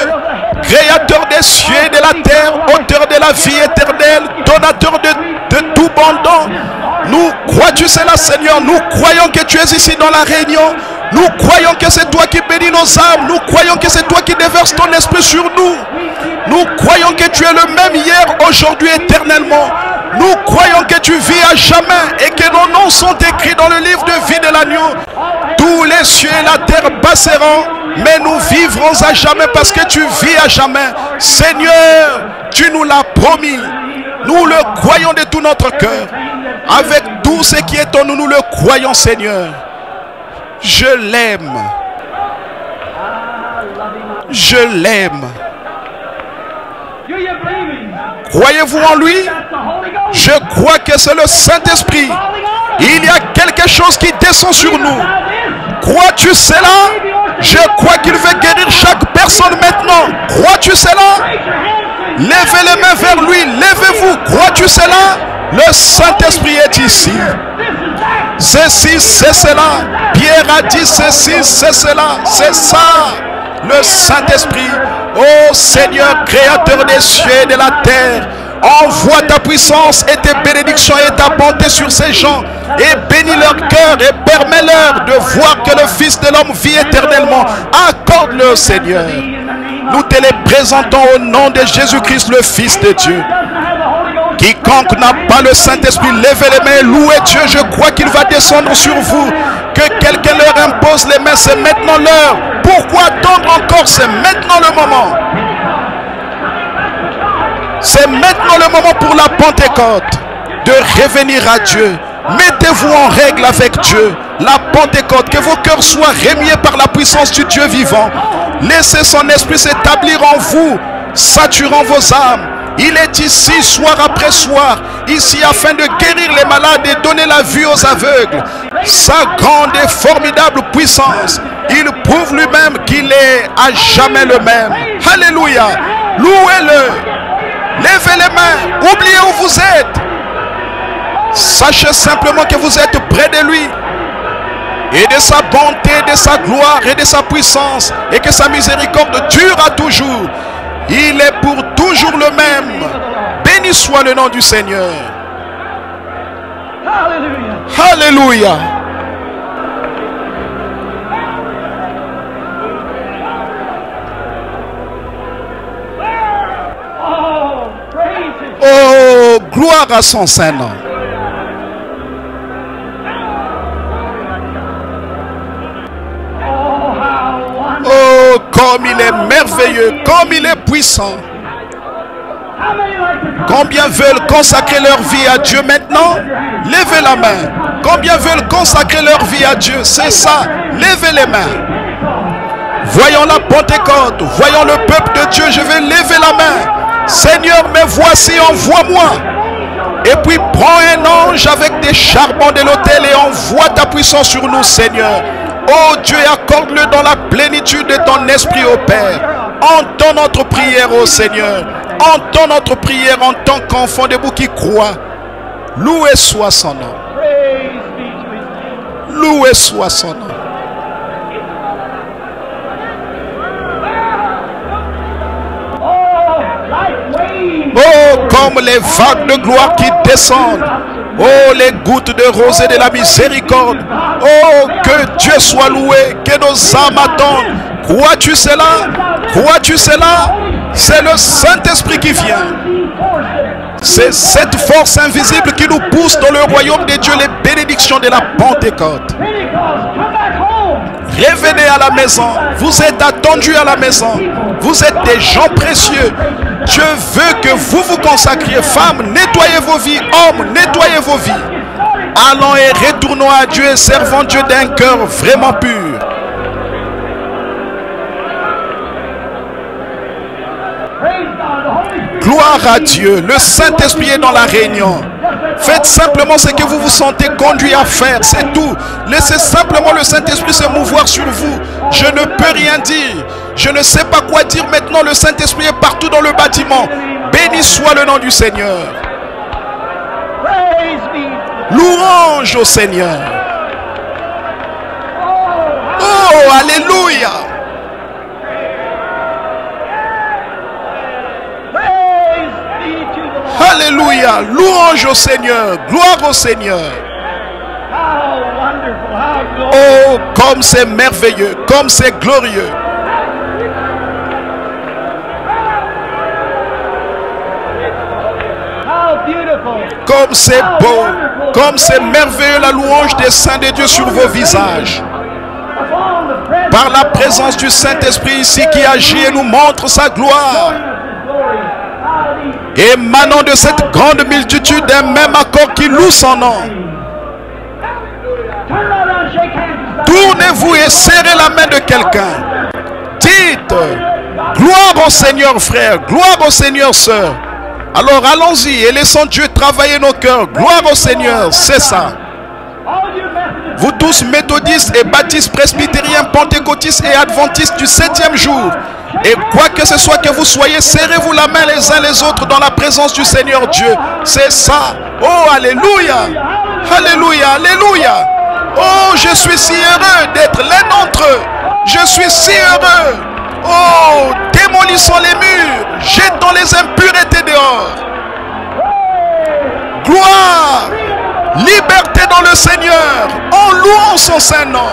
Créateur des cieux et de la terre, auteur de la vie éternelle, donateur de tout bon don. Nous crois-tu cela, Seigneur? Nous croyons que tu es ici dans la réunion. Nous croyons que c'est toi qui bénis nos âmes. Nous croyons que c'est toi qui déverses ton esprit sur nous. Nous croyons que tu es le même hier, aujourd'hui, éternellement. Nous croyons que tu vis à jamais et que nos noms sont écrits dans le livre de vie de l'agneau. Tous les cieux et la terre passeront, mais nous vivrons à jamais parce que tu vis à jamais. Seigneur, tu nous l'as promis. Nous le croyons de tout notre cœur. Avec tout ce qui est en nous, nous le croyons, Seigneur. Je l'aime. Je l'aime. Croyez-vous en lui? Je crois que c'est le Saint-Esprit. Il y a quelque chose qui descend sur nous. Crois-tu cela? Je crois qu'il veut guérir chaque personne maintenant. Crois-tu cela? Levez les mains vers lui. Levez-vous. Crois-tu cela? Le Saint-Esprit est ici. Ceci, c'est cela. Pierre a dit ceci, c'est cela. C'est ça. Le Saint-Esprit. Oh Seigneur, Créateur des cieux et de la terre, envoie ta puissance et tes bénédictions et ta bonté sur ces gens et bénis leur cœur et permets-leur de voir que le Fils de l'homme vit éternellement. Accorde-le, Seigneur. Nous te les présentons au nom de Jésus-Christ, le Fils de Dieu. Quiconque n'a pas le Saint-Esprit, levez les mains, louez Dieu. Je crois qu'il va descendre sur vous. Que quelqu'un leur impose les mains, c'est maintenant l'heure. Pourquoi attendre encore? C'est maintenant le moment. C'est maintenant le moment pour la Pentecôte de revenir à Dieu. Mettez-vous en règle avec Dieu. La Pentecôte, que vos cœurs soient remués par la puissance du Dieu vivant. Laissez son esprit s'établir en vous, saturant vos âmes. Il est ici soir après soir, ici afin de guérir les malades et donner la vue aux aveugles. Sa grande et formidable puissance, il prouve lui-même qu'il est à jamais le même. Alléluia. Louez-le. Levez les mains. Oubliez où vous êtes. Sachez simplement que vous êtes près de lui. Et de sa bonté, de sa gloire et de sa puissance. Et que sa miséricorde dure à toujours. Il est pour toujours le même. Béni soit le nom du Seigneur. Alléluia. Oh, gloire à son Saint-Nom. Oh, comme il est merveilleux, comme il est puissant. Combien veulent consacrer leur vie à Dieu maintenant? Levez la main. Combien veulent consacrer leur vie à Dieu? C'est ça. Levez les mains. Voyons la Pentecôte. Voyons le peuple de Dieu. Je vais lever la main. Seigneur, me voici, envoie-moi. Et puis prends un ange avec des charbons de l'autel et envoie ta puissance sur nous, Seigneur. Oh Dieu, accorde-le dans la plénitude de ton esprit, ô Père. Entends notre prière, ô Seigneur. Entends notre prière en tant qu'enfant debout qui croit. Loué soit son nom. Loué soit son nom. Oh, comme les vagues de gloire qui descendent. Oh, les gouttes de rosée de la miséricorde. Oh, que Dieu soit loué, que nos âmes attendent. Crois-tu cela? Crois-tu cela? C'est le Saint-Esprit qui vient. C'est cette force invisible qui nous pousse dans le royaume de Dieu, les bénédictions de la Pentecôte. Revenez à la maison. Vous êtes attendus à la maison. Vous êtes des gens précieux. Dieu veut que vous vous consacriez. Femmes, nettoyez vos vies. Hommes, nettoyez vos vies. Allons et retournons à Dieu et servons Dieu d'un cœur vraiment pur. Gloire à Dieu. Le Saint-Esprit est dans la réunion. Faites simplement ce que vous vous sentez conduit à faire, c'est tout. Laissez simplement le Saint-Esprit se mouvoir sur vous. Je ne peux rien dire. Je ne sais pas quoi dire maintenant. Le Saint-Esprit est partout dans le bâtiment. Béni soit le nom du Seigneur. Louange au Seigneur. Oh, alléluia. Alléluia. Louange au Seigneur. Gloire au Seigneur. Oh, comme c'est merveilleux, comme c'est glorieux. Comme c'est beau, comme c'est merveilleux la louange des saints de Dieu sur vos visages. Par la présence du Saint-Esprit ici qui agit et nous montre sa gloire. Émanant de cette grande multitude d'un même accord qui loue son nom. Tournez-vous et serrez la main de quelqu'un. Dites, gloire au Seigneur frère, gloire au Seigneur sœur. Alors allons-y et laissons Dieu travailler nos cœurs. Gloire au Seigneur, c'est ça. Vous tous méthodistes et baptistes, presbytériens, pentecôtistes et adventistes du 7e jour. Et quoi que ce soit que vous soyez, serrez-vous la main les uns les autres dans la présence du Seigneur Dieu. C'est ça. Oh, alléluia. Alléluia, alléluia. Oh, je suis si heureux d'être l'un d'entre eux. Je suis si heureux. Oh, démolissons les murs. Jetons les impuretés dehors. Gloire. Liberté dans le Seigneur. En louant son saint nom.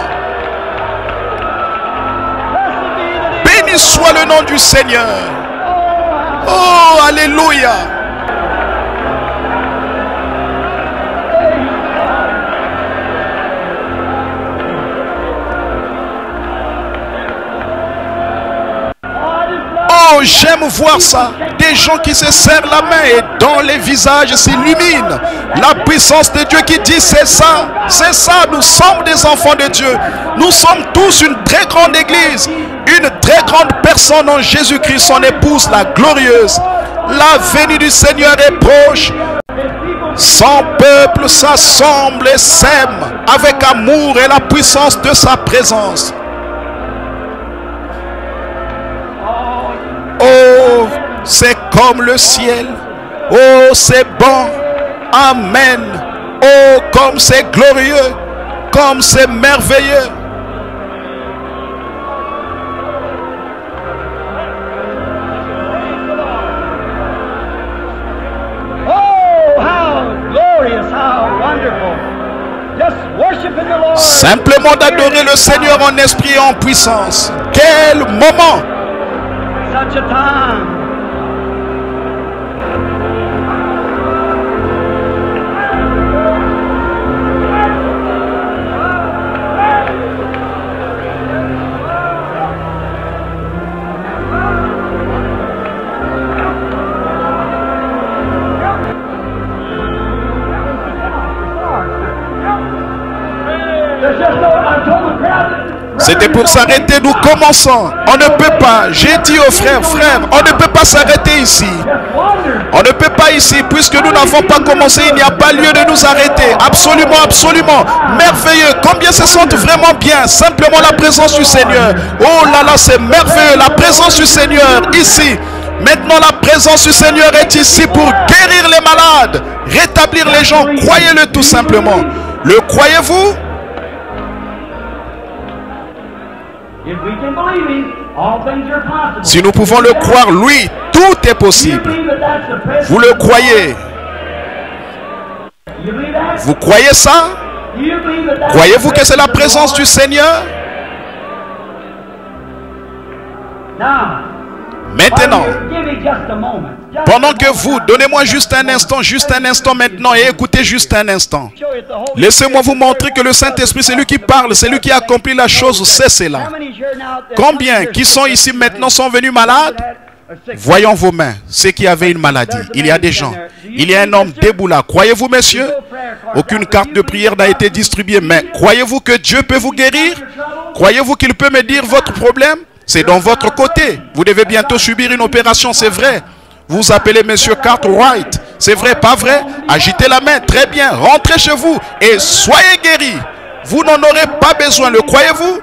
Béni soit le nom du Seigneur. Oh, alléluia. Oh, j'aime voir ça. Des gens qui se serrent la main et dont les visages s'illuminent. La puissance de Dieu qui dit c'est ça. C'est ça, nous sommes des enfants de Dieu. Nous sommes tous une très grande église. Une très grande personne en Jésus-Christ, son épouse, la glorieuse. La venue du Seigneur est proche. Son peuple s'assemble et s'aime avec amour et la puissance de sa présence. Oh, c'est comme le ciel. Oh, c'est bon. Amen. Oh, comme c'est glorieux. Comme c'est merveilleux. Simplement d'adorer le Seigneur en esprit et en puissance. Quel moment! Such a time. C'était pour s'arrêter, nous commençons. On ne peut pas, j'ai dit aux frères, on ne peut pas s'arrêter ici. On ne peut pas ici, puisque nous n'avons pas commencé, il n'y a pas lieu de nous arrêter. Absolument, absolument. Merveilleux. Combien se sentent vraiment bien, simplement la présence du Seigneur. Oh là là, c'est merveilleux, la présence du Seigneur ici. Maintenant, la présence du Seigneur est ici pour guérir les malades, rétablir les gens. Croyez-le tout simplement. Le croyez-vous? Si nous pouvons le croire, lui, tout est possible. Vous le croyez? Vous croyez ça? Croyez-vous que c'est la présence du Seigneur? Maintenant, pendant que vous, donnez-moi juste un instant maintenant et écoutez juste un instant. Laissez-moi vous montrer que le Saint-Esprit, c'est lui qui parle, c'est lui qui accomplit la chose, c'est cela. Combien qui sont ici maintenant sont venus malades? Voyons vos mains, ceux qui avaient une maladie. Il y a des gens. Il y a un homme debout là. Croyez-vous, messieurs? Aucune carte de prière n'a été distribuée, mais croyez-vous que Dieu peut vous guérir? Croyez-vous qu'il peut me dire votre problème? C'est dans votre côté. Vous devez bientôt subir une opération, c'est vrai. Vous appelez Monsieur Cartwright. C'est vrai, pas vrai? Agitez la main, très bien. Rentrez chez vous et soyez guéris. Vous n'en aurez pas besoin, le croyez-vous?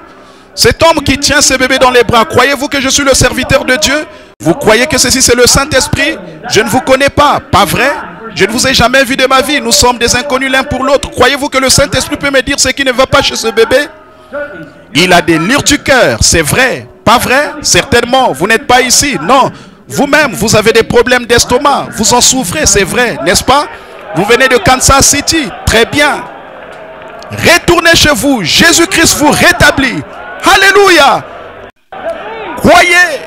Cet homme qui tient ses bébés dans les bras, croyez-vous que je suis le serviteur de Dieu? Vous croyez que ceci c'est le Saint-Esprit? Je ne vous connais pas, pas vrai? Je ne vous ai jamais vu de ma vie. Nous sommes des inconnus l'un pour l'autre. Croyez-vous que le Saint-Esprit peut me dire ce qui ne va pas chez ce bébé? Il a des lires du cœur, c'est vrai. Pas vrai? Certainement, vous n'êtes pas ici. Non, vous-même, vous avez des problèmes d'estomac. Vous en souffrez, c'est vrai, n'est-ce pas? Vous venez de Kansas City. Très bien. Retournez chez vous. Jésus-Christ vous rétablit. Alléluia. Croyez.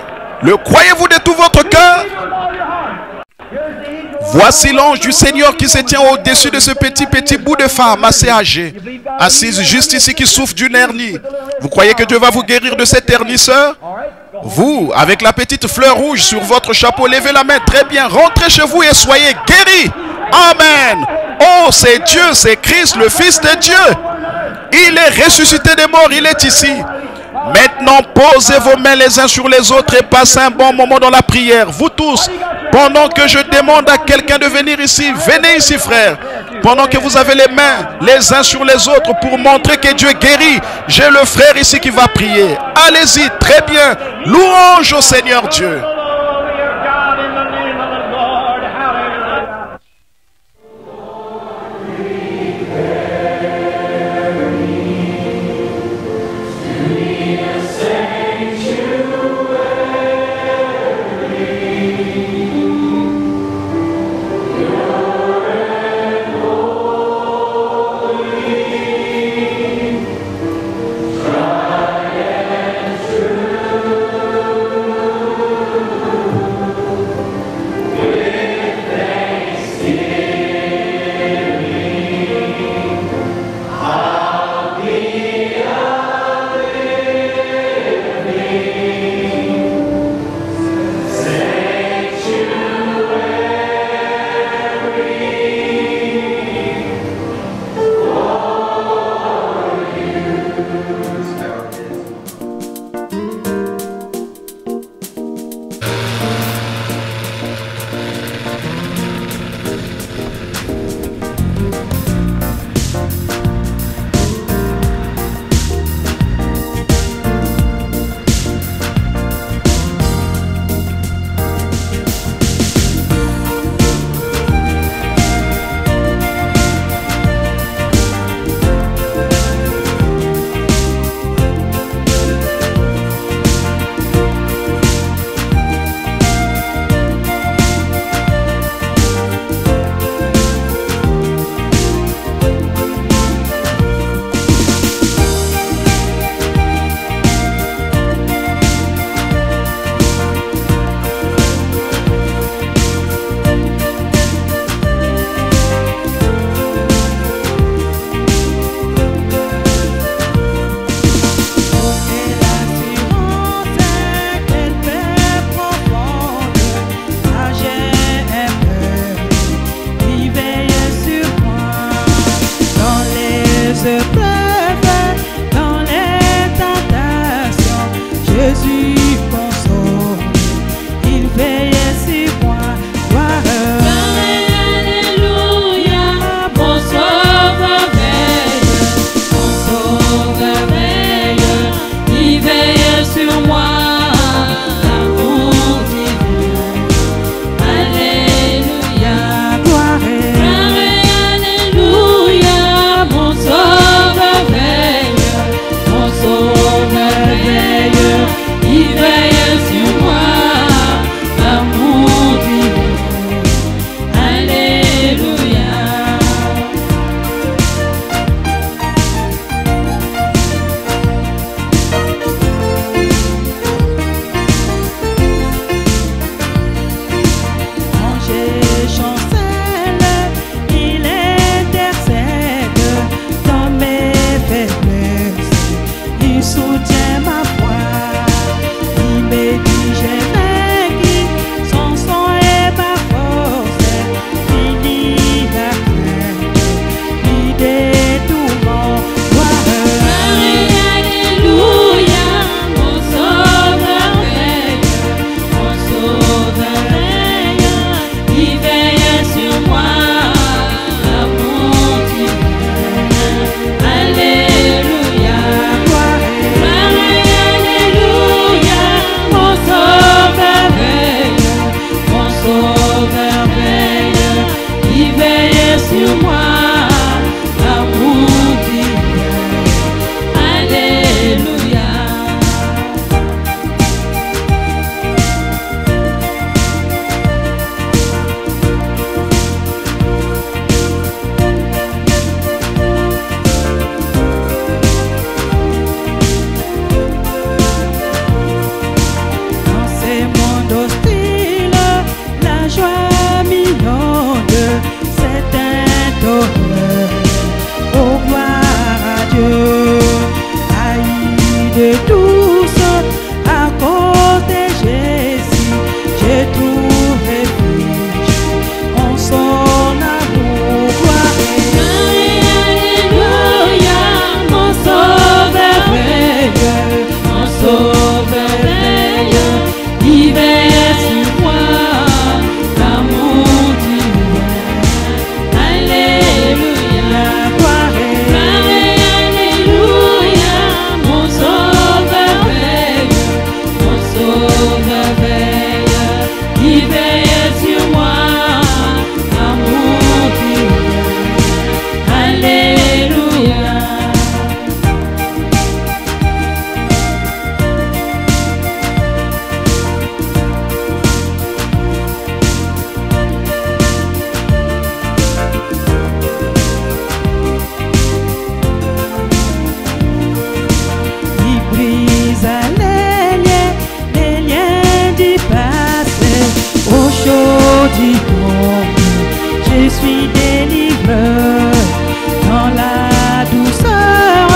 Le croyez-vous de tout votre cœur? Voici l'ange du Seigneur qui se tient au-dessus de ce petit bout de femme assez âgée, assise juste ici, qui souffre d'une hernie. Vous croyez que Dieu va vous guérir de cette hernie, sœur? Vous, avec la petite fleur rouge sur votre chapeau, levez la main. Très bien, rentrez chez vous et soyez guéris. Amen. Oh, c'est Dieu, c'est Christ, le Fils de Dieu. Il est ressuscité des morts, il est ici. Maintenant, posez vos mains les uns sur les autres et passez un bon moment dans la prière. Vous tous, pendant que je demande à quelqu'un de venir ici, venez ici, frère. Pendant que vous avez les mains les uns sur les autres pour montrer que Dieu guérit, j'ai le frère ici qui va prier. Allez-y, très bien. Louange au Seigneur Dieu. du monde, je suis délivré dans la douceur.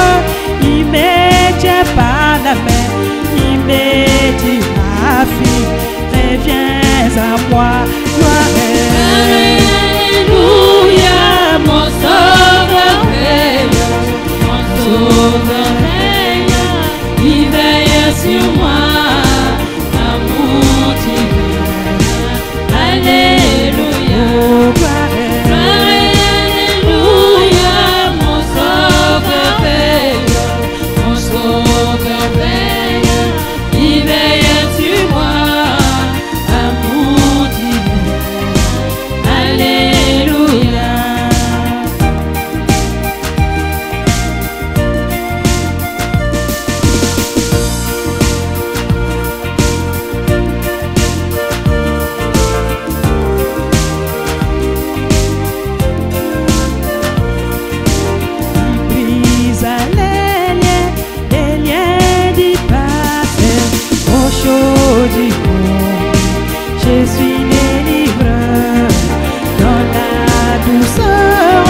Il me tient par la main, il me dit ma fille, reviens à moi, toi. Alléluia, mon sauveur règne, il veille sur moi. Je suis délivré dans la douceur.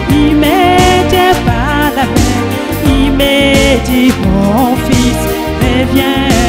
Il me tient par la main, il me dit mon fils, reviens.